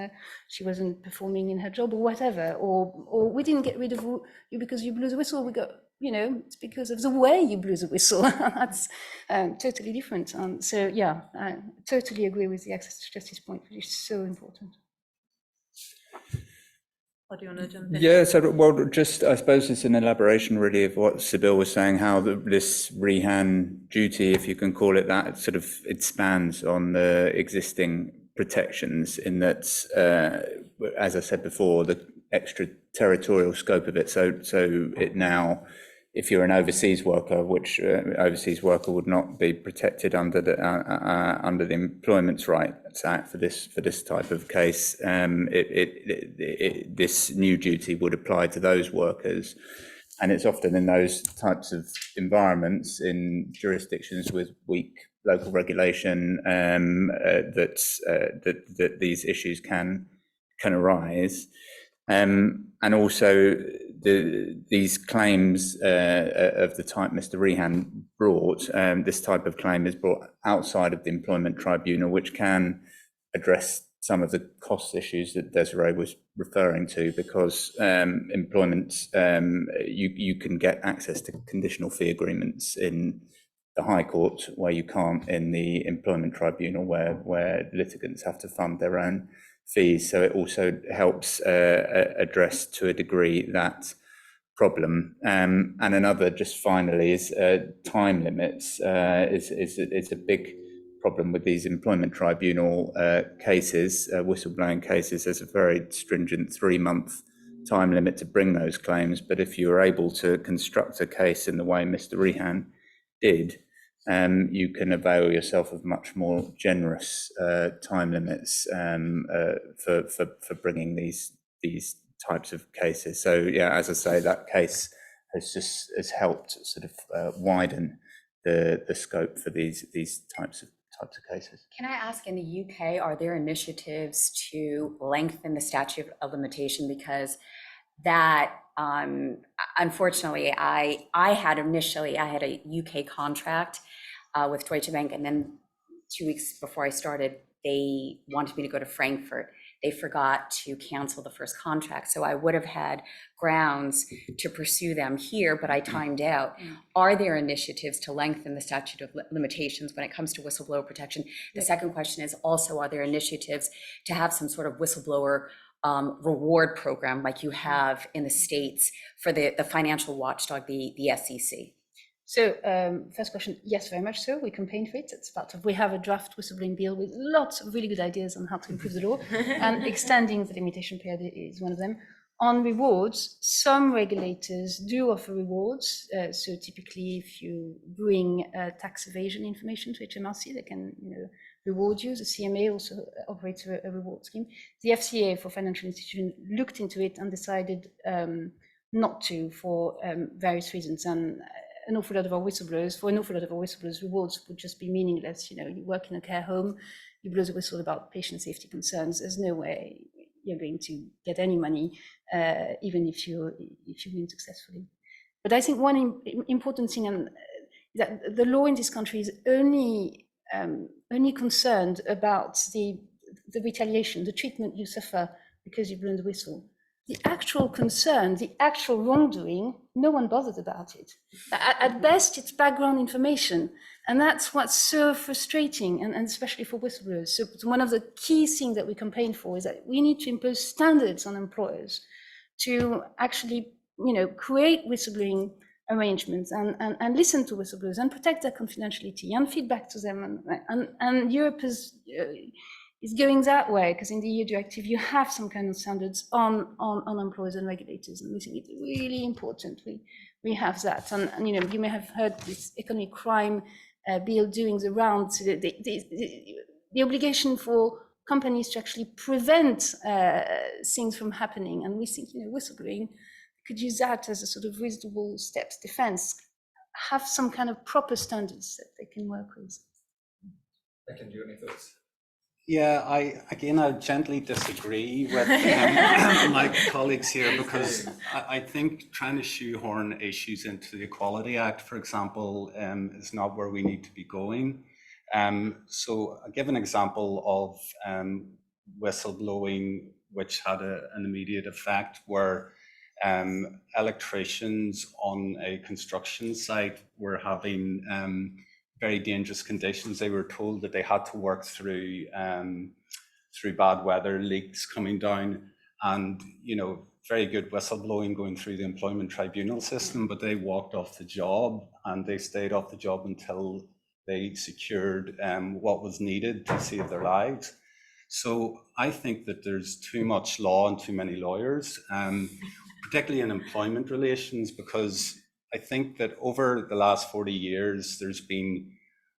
she wasn't performing in her job or whatever. Or we didn't get rid of you because you blew the whistle. We got, it's because of the way you blew the whistle. That's totally different. So yeah, I totally agree with the access to justice point, which is so important.
What do you want to jump in?
Yeah, so, well, just, I suppose it's an elaboration really of what Sibylle was saying, how this Rehan duty, if you can call it that, sort of expands on the existing protections in that, as I said before, the extraterritorial scope of it. So it now, if you're an overseas worker, which overseas worker would not be protected under the Employment Rights Act for this type of case, this new duty would apply to those workers, and it's often in those types of environments in jurisdictions with weak local regulation that these issues can arise. And also these claims of the type Mr. Rehan brought, this type of claim is brought outside of the employment tribunal, which can address some of the cost issues that Desiree was referring to, because employment, you can get access to conditional fee agreements in the High Court, where you can't in the employment tribunal, where litigants have to fund their own fees. So it also helps address to a degree that problem. And another, just finally, is time limits. It's a big problem with these employment tribunal cases, whistleblowing cases. There's a very stringent 3-month time limit to bring those claims. But if you're able to construct a case in the way Mr. Rehan did, you can avail yourself of much more generous time limits for bringing these types of cases. So yeah, as I say, that case has helped sort of widen the scope for these types of cases.
Can I ask, in the UK, are there initiatives to lengthen the statute of limitation? Because that, unfortunately, I had a UK contract with Deutsche Bank, and then 2 weeks before I started, they wanted me to go to Frankfurt. they forgot to cancel the first contract. So I would have had grounds to pursue them here, but I timed out. Are there initiatives to lengthen the statute of limitations when it comes to whistleblower protection? The second question is also, are there initiatives to have some sort of whistleblower reward program like you have in the States for the financial watchdog, the SEC?
So first question, yes, very much so. We campaign for it. It's part of, we have a draft whistleblowing bill with lots of really good ideas on how to improve the law, and extending the limitation period is one of them. On rewards, some regulators do offer rewards. So typically, if you bring tax evasion information to HMRC, they can reward you. The CMA also operates a reward scheme. The FCA for financial institutions looked into it and decided not to for various reasons. And an awful lot of our whistleblowers, rewards would just be meaningless. You work in a care home, you blow the whistle about patient safety concerns. There's no way you're going to get any money, even if you win successfully. But I think one important thing, that the law in this country is only concerned about the retaliation, the treatment you suffer because you've blown the whistle. The actual concern, the actual wrongdoing, no one bothered about it. At best, it's background information. And that's what's so frustrating, and especially for whistleblowers. So one of the key things that we campaign for is that we need to impose standards on employers to actually, create whistleblowing arrangements and listen to whistleblowers and protect their confidentiality and feedback to them. And Europe is going that way, because in the EU directive, you have some kind of standards on employers and regulators, and we think it's really important we have that. And you may have heard this economic crime bill doing the rounds, the obligation for companies to actually prevent things from happening. And we think, whistleblowing could use that as a sort of reasonable steps defense, have some kind of proper standards that they can work with.
Can do any thoughts?
Yeah, I gently disagree with my colleagues here, because I think trying to shoehorn issues into the Equality Act, for example, is not where we need to be going. So I'll give an example of whistleblowing, which had an immediate effect, where electricians on a construction site were having very dangerous conditions. They were told that they had to work through bad weather, leaks coming down, and very good whistleblowing going through the employment tribunal system. But they walked off the job, and they stayed off the job until they secured what was needed to save their lives. So I think that there's too much law and too many lawyers, particularly in employment relations, because I think that over the last 40 years, there's been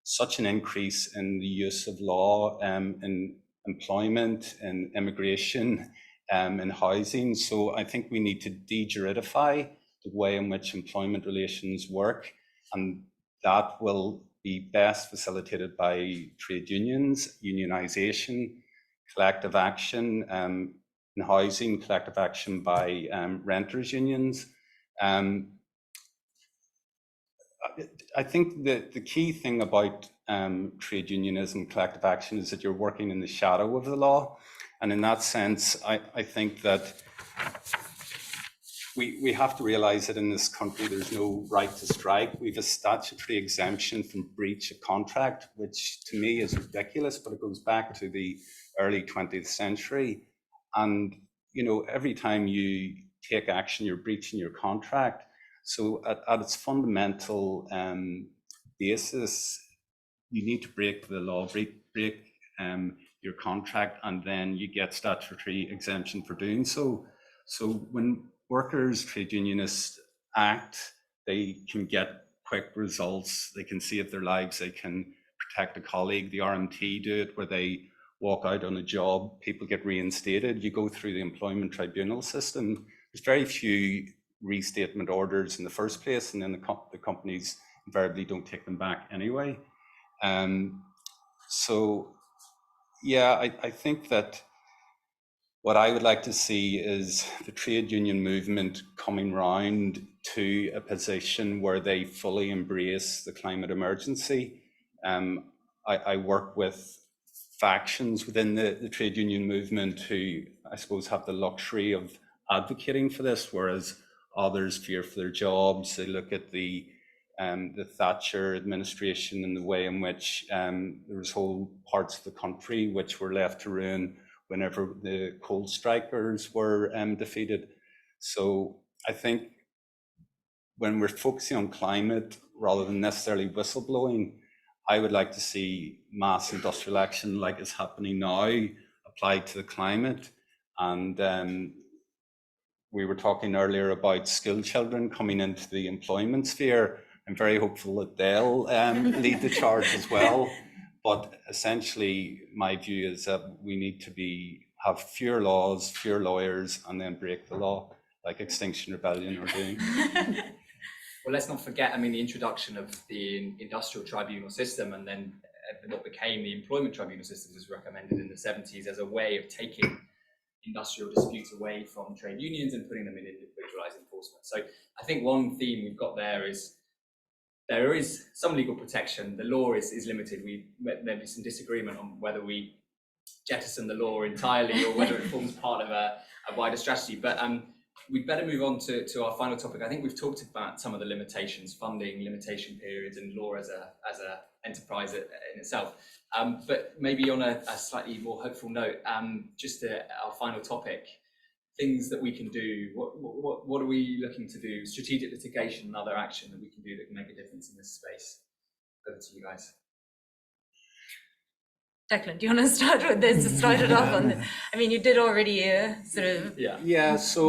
such an increase in the use of law in employment, in immigration, in housing. So I think we need to de-juridify the way in which employment relations work, and that will be best facilitated by trade unions, unionization, collective action, in housing, collective action by renters unions. I think that the key thing about trade unionism, collective action, is that you're working in the shadow of the law. And in that sense, I think that we have to realize that in this country, there's no right to strike. We have a statutory exemption from breach of contract, which to me is ridiculous, but it goes back to the early 20th century. And, every time you take action, you're breaching your contract. So at its fundamental basis, you need to break the law, break your contract, and then you get statutory exemption for doing so. So when workers, trade unionists act, they can get quick results, they can save their lives, they can protect a colleague. The RMT do it, where they walk out on a job, people get reinstated. You go through the employment tribunal system. There's very few restatement orders in the first place, and then the companies invariably don't take them back anyway. So yeah, I think that what I would like to see is the trade union movement coming round to a position where they fully embrace the climate emergency. I work with factions within the trade union movement who, I suppose, have the luxury of advocating for this, whereas others fear for their jobs. They look at the Thatcher administration and the way in which there was whole parts of the country which were left to ruin whenever the coal strikers were defeated. So I think when we're focusing on climate rather than necessarily whistleblowing, I would like to see mass industrial action like is happening now applied to the climate. And we were talking earlier about skilled children coming into the employment sphere. I'm very hopeful that they'll lead the charge as well. But essentially, my view is that we need to have fewer laws, fewer lawyers, and then break the law, like Extinction Rebellion are doing.
Well, let's not forget, I mean, the introduction of the industrial tribunal system and then what became the employment tribunal system was recommended in the 70s as a way of taking industrial disputes away from trade unions and putting them in individualized enforcement. So I think one theme we've got there is some legal protection. The law is limited. There'll be some disagreement on whether we jettison the law entirely or whether it forms part of a wider strategy. But we'd better move on to our final topic. I think we've talked about some of the limitations, funding, limitation periods, and law as a enterprise in itself. But maybe on a slightly more hopeful note, just our final topic, things that we can do. What are we looking to do? Strategic litigation and other action that we can do that can make a difference in this space. Over to you guys.
Declan, do you want to start with this? To start it off on this? I mean, you did already sort of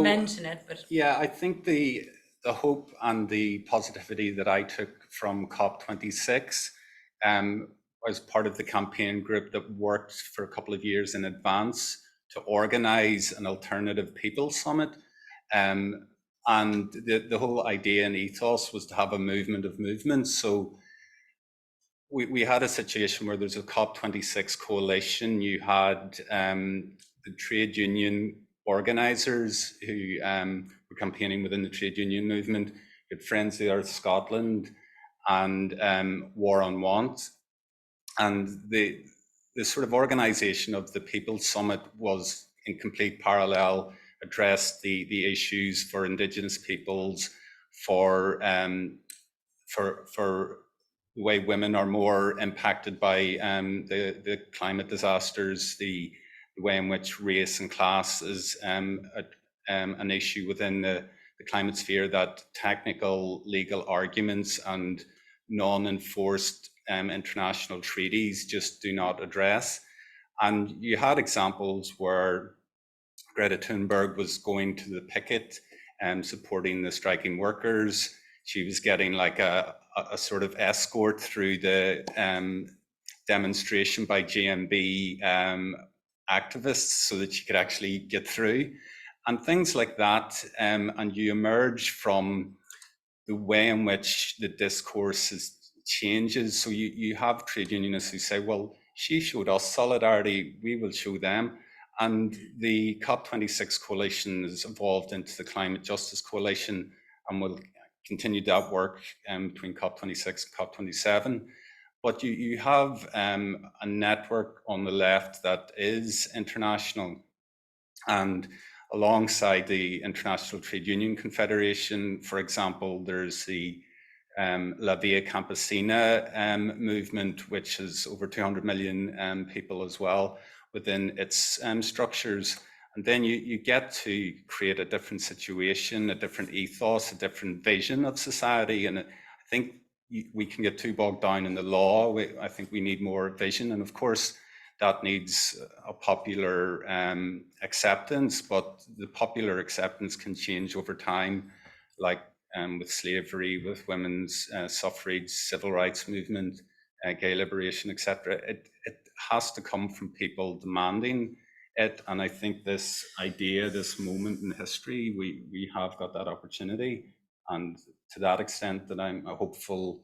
mention it, but
I think the hope and the positivity that I took from COP26 was part of the campaign group that worked for a couple of years in advance to organize an alternative people's summit. And the whole idea and ethos was to have a movement of movements. So we had a situation where there's a COP26 coalition. You had the trade union organizers who were campaigning within the trade union movement. You had Friends of the Earth Scotland and War on Want. And the sort of organization of the People's Summit was in complete parallel, addressed the issues for Indigenous peoples, for the way women are more impacted by the climate disasters, the way in which race and class is an issue within the climate sphere that technical legal arguments and non-enforced international treaties just do not address. And you had examples where Greta Thunberg was going to the picket and supporting the striking workers. She was getting like a sort of escort through the demonstration by GMB activists so that she could actually get through, and things like that. And you emerge from the way in which the discourse changes. So you have trade unionists who say, well, she showed us solidarity, we will show them. And the COP26 coalition has evolved into the Climate Justice Coalition and will continue that work between COP26 and COP27. But you have a network on the left that is international. And alongside the International Trade Union Confederation, for example, there's the La Via Campesina movement, which has over 200 million people as well within its structures. And then you get to create a different situation, a different ethos, a different vision of society. And I think we can get too bogged down in the law. I think we need more vision. And of course, that needs a popular acceptance, but the popular acceptance can change over time, like with slavery, with women's suffrage, civil rights movement, gay liberation, etc. It has to come from people demanding it. And I think this idea, this moment in history, we have got that opportunity. And to that extent that I'm hopeful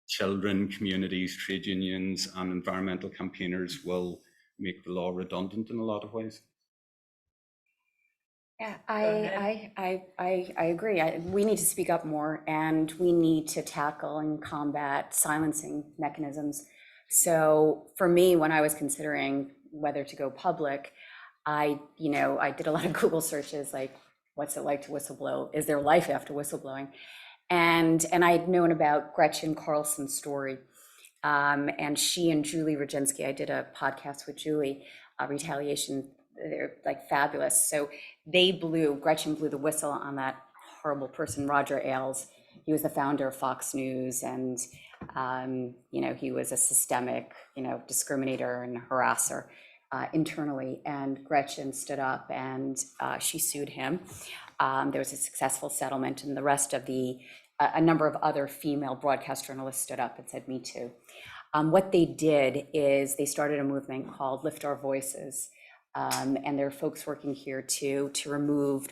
children, communities, trade unions and environmental campaigners will make the law redundant in a lot of ways.
Yeah, I agree. We need to speak up more, and we need to tackle and combat silencing mechanisms So for me, when I was considering whether to go public, I did a lot of Google searches, like, what's it like to whistleblow? Is there life after whistleblowing? And I had known about Gretchen Carlson's story. And she and Julie Roginski, I did a podcast with Julie, Retaliation, they're like fabulous. So Gretchen blew the whistle on that horrible person, Roger Ailes. He was the founder of Fox News, and he was a systemic, discriminator and harasser internally. And Gretchen stood up and she sued him. There was a successful settlement, and the rest of a number of other female broadcast journalists stood up and said, "Me too." What they did is they started a movement called Lift Our Voices. And there are folks working here to remove,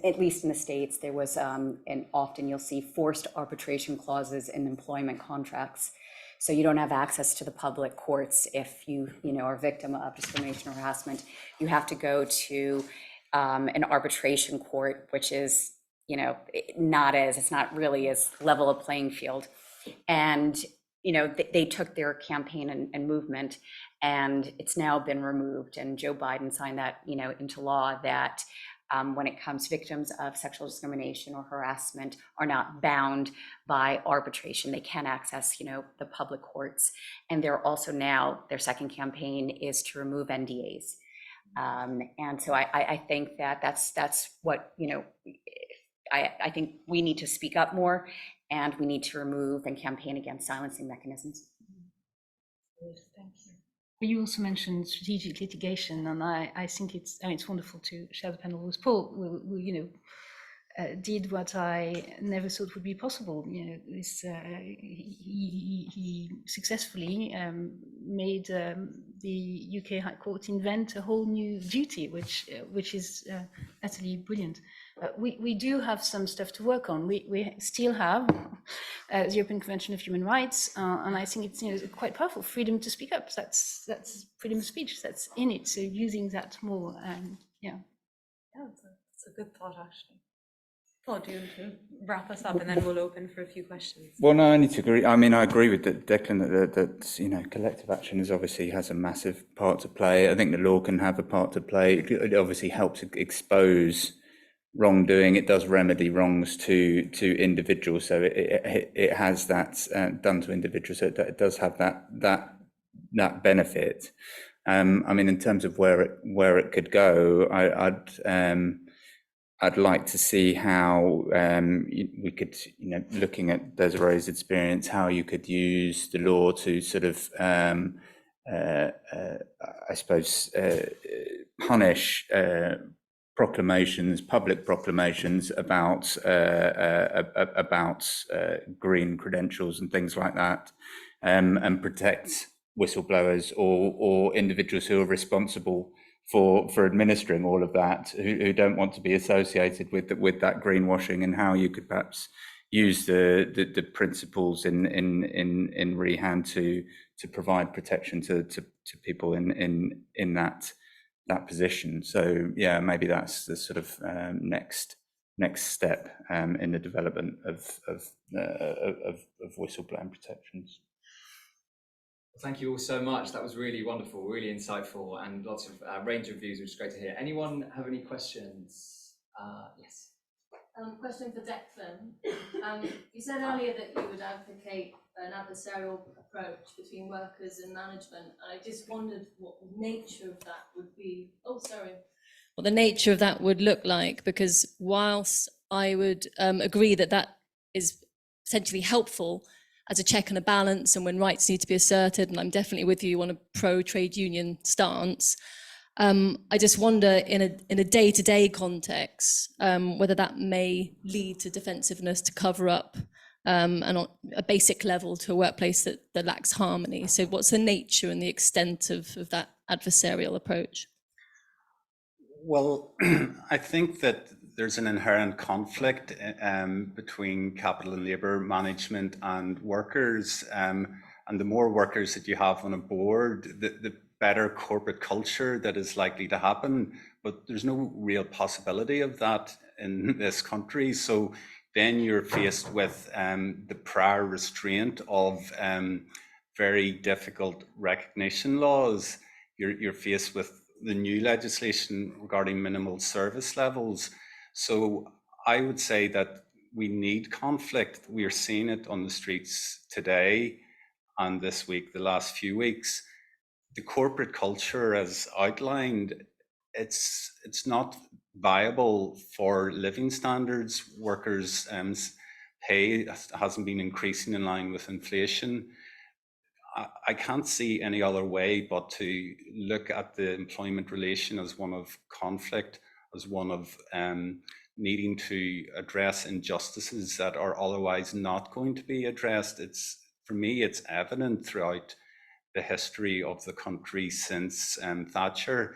at least in the States, there was, and often you'll see forced arbitration clauses in employment contracts. So you don't have access to the public courts if you are a victim of discrimination or harassment. You have to go to an arbitration court, which is, it's not really as level a playing field. And they took their campaign and movement, and it's now been removed. And Joe Biden signed that, into law, that when it comes to victims of sexual discrimination or harassment are not bound by arbitration. They can access, the public courts. And they're also now, their second campaign is to remove NDAs. And so I think that's what, I think we need to speak up more, and we need to remove and campaign against silencing mechanisms.
Thank you.
You also mentioned strategic litigation, and I think it's wonderful to share the panel with Paul, who did what I never thought would be possible. He successfully made the UK High Court invent a whole new duty, which is utterly brilliant. We do have some stuff to work on. We still have the European Convention of Human Rights, and I think it's quite powerful. Freedom to speak up. That's freedom of speech. That's in it. So using that more,
Yeah, it's a good thought, actually. Paul, do you want to wrap us up, and then we'll open for a few questions?
Well, no, I need to agree. I mean, I agree with Declan that collective action has a massive part to play. I think the law can have a part to play. It obviously helps expose wrongdoing. It does remedy wrongs to individuals, so it has that done to individuals. So it does have that benefit. I mean, in terms of where it could go, I'd like to see how we could, looking at Desiree's experience, how you could use the law to sort of, I suppose, punish public proclamations about green credentials and things like that, and protect whistleblowers or individuals who are responsible for administering all of that, who don't want to be associated with that greenwashing, and how you could perhaps use the principles in Rehan to provide protection to people in that position. So yeah, maybe that's the sort of next step in the development of whistleblowing protections.
Thank you all so much. That was really wonderful, really insightful, and lots of range of views, which is great to hear. Anyone have any questions? Yes.
Question for Declan. You said earlier that you would advocate an adversarial approach between workers and management, and I just wondered what the nature of that would be. Oh, sorry.
What the nature of that would look like, because whilst I would agree that is potentially helpful as a check and a balance, and when rights need to be asserted, and I'm definitely with you on a pro-trade union stance, I just wonder in a day-to-day context whether that may lead to defensiveness, to cover up, and on a basic level to a workplace that lacks harmony. So what's the nature and the extent of that adversarial approach?
Well, I think that there's an inherent conflict between capital and labour management and workers. And the more workers that you have on a board, the better corporate culture that is likely to happen. But there's no real possibility of that in this country. So then you're faced with the prior restraint of very difficult recognition laws. You're faced with the new legislation regarding minimal service levels. So I would say that we need conflict. We are seeing it on the streets today and this week, the last few weeks. The corporate culture, as outlined, it's not viable for living standards. Workers' pay hasn't been increasing in line with inflation. I can't see any other way but to look at the employment relation as one of conflict, as one of needing to address injustices that are otherwise not going to be addressed. For me, it's evident throughout the history of the country since Thatcher.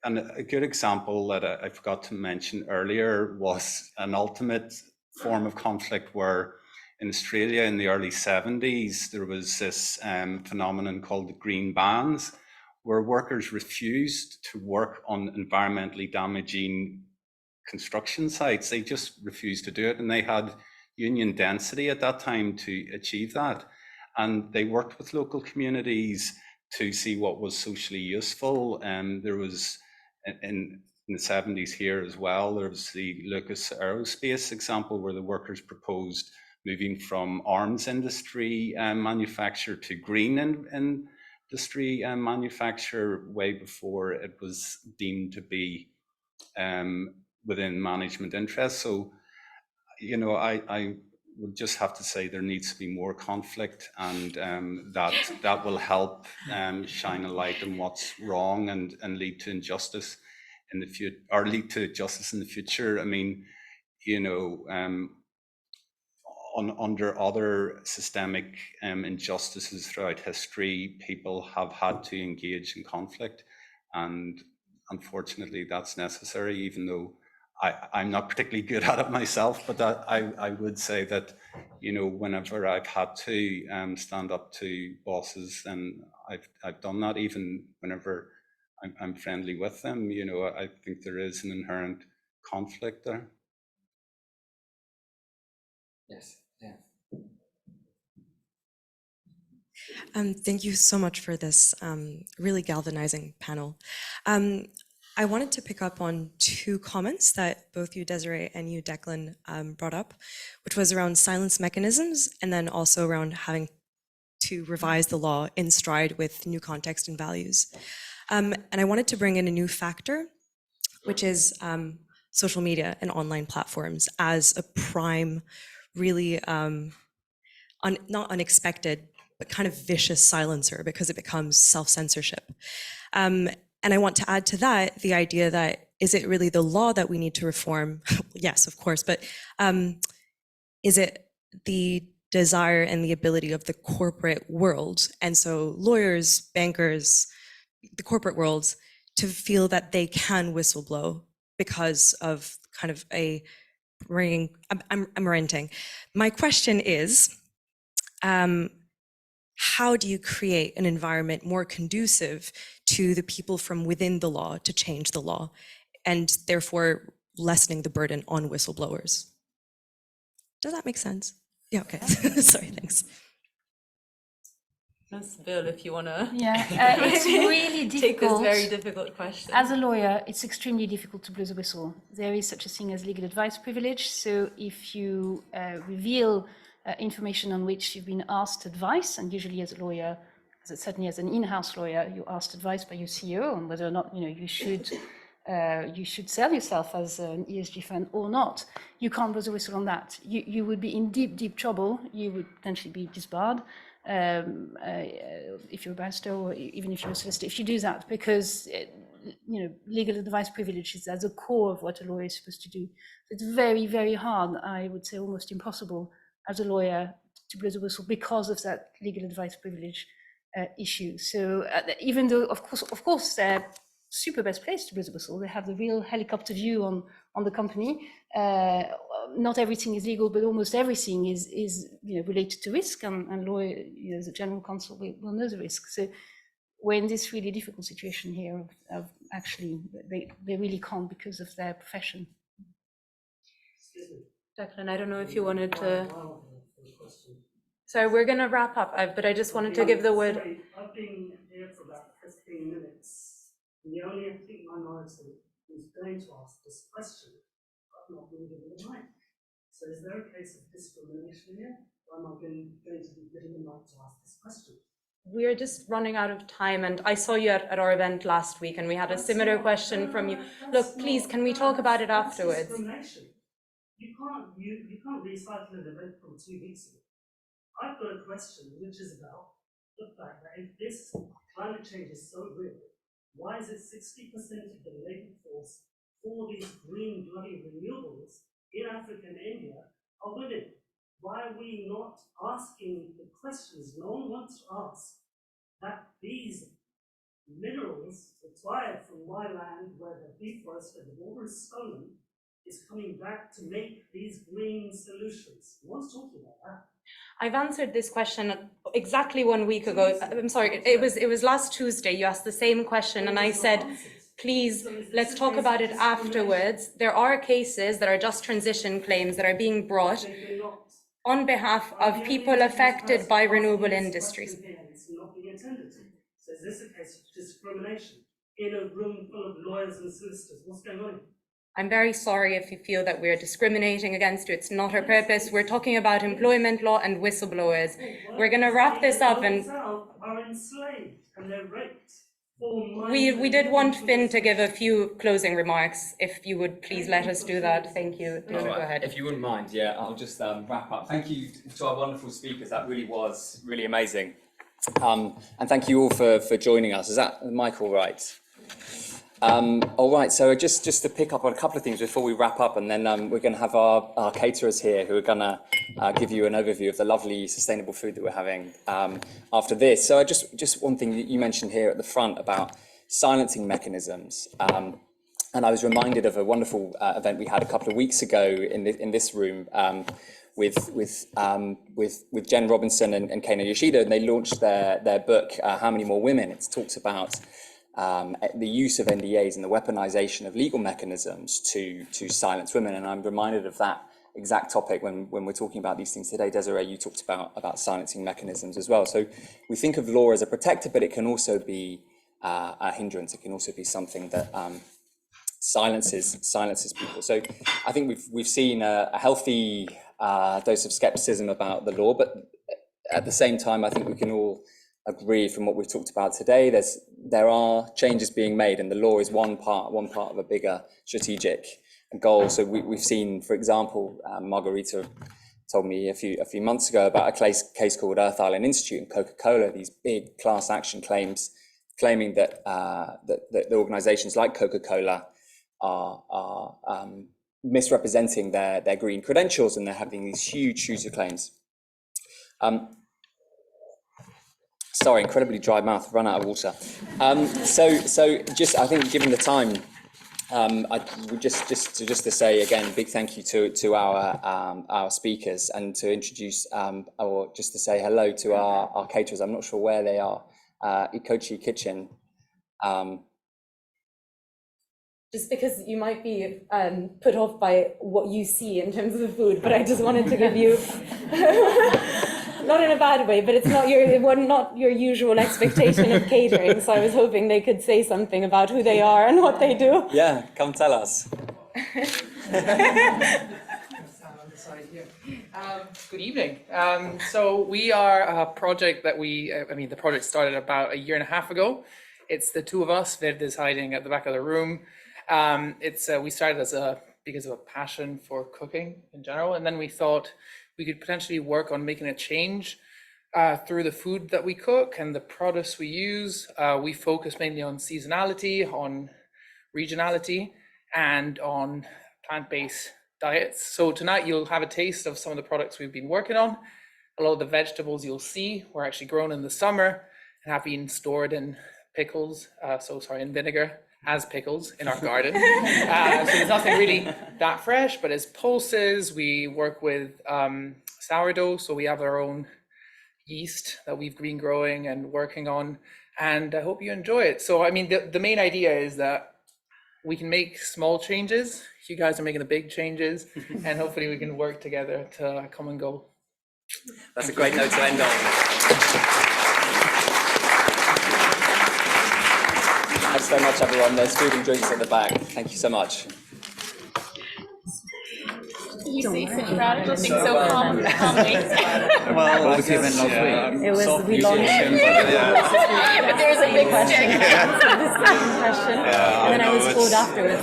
And a good example that I forgot to mention earlier was an ultimate form of conflict where in Australia in the early 70s, there was this phenomenon called the green bans, where workers refused to work on environmentally damaging construction sites. They just refused to do it. And they had union density at that time to achieve that. And they worked with local communities to see what was socially useful. There was, in the 70s here as well, there was the Lucas Aerospace example where the workers proposed moving from arms industry manufacture to green industry manufacture way before it was deemed to be within management interests. So, you know, I would just have to say there needs to be more conflict, and that will help shine a light on what's wrong and lead to injustice in the future, or lead to justice in the future. I mean, you know, under other systemic injustices throughout history, people have had to engage in conflict, and unfortunately that's necessary, even though I'm not particularly good at it myself, but that I would say that, you know, whenever I've had to stand up to bosses, then I've done that, even whenever I'm friendly with them. You know, I think there is an inherent conflict there.
Yes, yeah.
Thank you so much for this really galvanizing panel. I wanted to pick up on two comments that both you, Desiree, and you, Declan, brought up, which was around silence mechanisms, and then also around having to revise the law in stride with new context and values. And I wanted to bring in a new factor, which is social media and online platforms as a prime, really not unexpected, but kind of vicious silencer, because it becomes self-censorship. And I want to add to that the idea that, is it really the law that we need to reform? Yes, of course, but is it the desire and the ability of the corporate world, and so lawyers, bankers, the corporate world, to feel that they can whistleblow because of kind of a ringing, I'm ranting. My question is, how do you create an environment more conducive to the people from within the law to change the law, and therefore lessening the burden on whistleblowers? Does that make sense? Yeah, okay. Sorry, thanks.
Yes, Bill, if you want to
It's really
take this
difficult.
very difficult question.
As a lawyer, it's extremely difficult to blow the whistle. There is such a thing as legal advice privilege. So if you reveal information on which you've been asked advice, and usually as a lawyer, certainly as an in-house lawyer, you're asked advice by your CEO on whether or not you should sell yourself as an ESG fund or not. You can't blow the whistle on that. You would be in deep trouble. You would potentially be disbarred if you're a barrister, or even if you're a solicitor, if you do that, because legal advice privilege is at the core of what a lawyer is supposed to do. It's very, very hard, I would say almost impossible, as a lawyer to blow the whistle because of that legal advice privilege issue. So even though, of course, they're super best placed to blow the whistle, they have the real helicopter view on the company. Not everything is legal, but almost everything is related to risk, and lawyer, the general counsel will know the risk. So we're in this really difficult situation here of actually they really can't because of their profession.
Declan, I don't know if you wanted to. So we're going to wrap up, but I just wanted to give the word.
Sorry, I've been here for about 15 minutes. And the only ethnic minority who's going to ask this question, I've not been given the mic. So is there a case of discrimination here? Or am I going to be given the mic to ask this question?
We're just running out of time, and I saw you at our event last week, and we had a similar question from you. Look, please, can we talk about it afterwards?
You can't recycle an event from 2 weeks ago. I've got a question which is about the fact that if this climate change is so real, why is it 60% of the labour force for these green bloody renewables in Africa and India are women? Why are we not asking the questions no one wants to ask, that these minerals required from my land where the deforested, the water is stolen, is coming back to make these green solutions? No one's talking about that.
I've answered this question exactly 1 week ago. I'm sorry, it was last Tuesday. You asked the same question, and I said, please, let's talk about it afterwards. There are cases that are just transition claims that are being brought on behalf of people affected by renewable industries.
It's not being attended to. So is this a case of discrimination in a room full of lawyers and solicitors? What's going on?
I'm very sorry if you feel that we're discriminating against you. It's not our purpose. We're talking about employment law and whistleblowers. We're going to wrap this up, and
are enslaved and they're raped.
we did want Finn to give a few closing remarks. If you would please let us do that. Thank you. No, go ahead.
If you wouldn't mind, yeah, I'll just wrap up. Thank you to our wonderful speakers. That really was really amazing. And thank you all for joining us. Is that Mike all right? All right, so just to pick up on a couple of things before we wrap up, and then we're going to have our caterers here who are going to give you an overview of the lovely sustainable food that we're having after this. So just one thing that you mentioned here at the front about silencing mechanisms. And I was reminded of a wonderful event we had a couple of weeks ago in this room with Jen Robinson and Keina Yoshida, and they launched their book, How Many More Women? It talks about the use of NDAs and the weaponization of legal mechanisms to silence women. And I'm reminded of that exact topic when we're talking about these things today. Desiree, you talked about silencing mechanisms as well. So we think of law as a protector, but it can also be a hindrance. It can also be something that silences people. So I think we've seen a healthy dose of skepticism about the law, but at the same time, I think we can all agree from what we've talked about today, there are changes being made, and the law is one part of a bigger strategic goal. So we've seen, for example, Margarita told me a few months ago about a case called Earth Island Institute and Coca-Cola, these big class action claims claiming that the organizations like Coca-Cola are misrepresenting their green credentials, and they're having these huge claims. Sorry, incredibly dry mouth, run out of water. So just, I think given the time, I would just to say again, big thank you to our speakers, and to introduce, or just to say hello to our caterers. I'm not sure where they are, Ikochi Kitchen.
Just because you might be put off by what you see in terms of the food, but I just wanted to give you, not in a bad way, but it's not your usual expectation of catering. So I was hoping they could say something about who they are and what they do.
Yeah, come tell us.
Good evening. So we are a project that the project started about 1.5 years ago. It's the two of us. Viv is hiding at the back of the room. We started because of a passion for cooking in general, and then we thought we could potentially work on making a change through the food that we cook and the produce we use. We focus mainly on seasonality, on regionality, and on plant-based diets. So tonight you'll have a taste of some of the products we've been working on. A lot of the vegetables you'll see were actually grown in the summer and have been stored in in vinegar as pickles in our garden. So there's nothing really that fresh, but as pulses, we work with sourdough. So we have our own yeast that we've been growing and working on, and I hope you enjoy it. So, the main idea is that we can make small changes. You guys are making the big changes, and hopefully we can work together to come and go.
That's a great note to end on. Thanks so much, everyone. There's food and drinks at the back. Thank you so much.
You see, radical things so calmly.
Well,
What was the event last week?
It was, we launched.
But there's a big question.
And then I was told afterwards.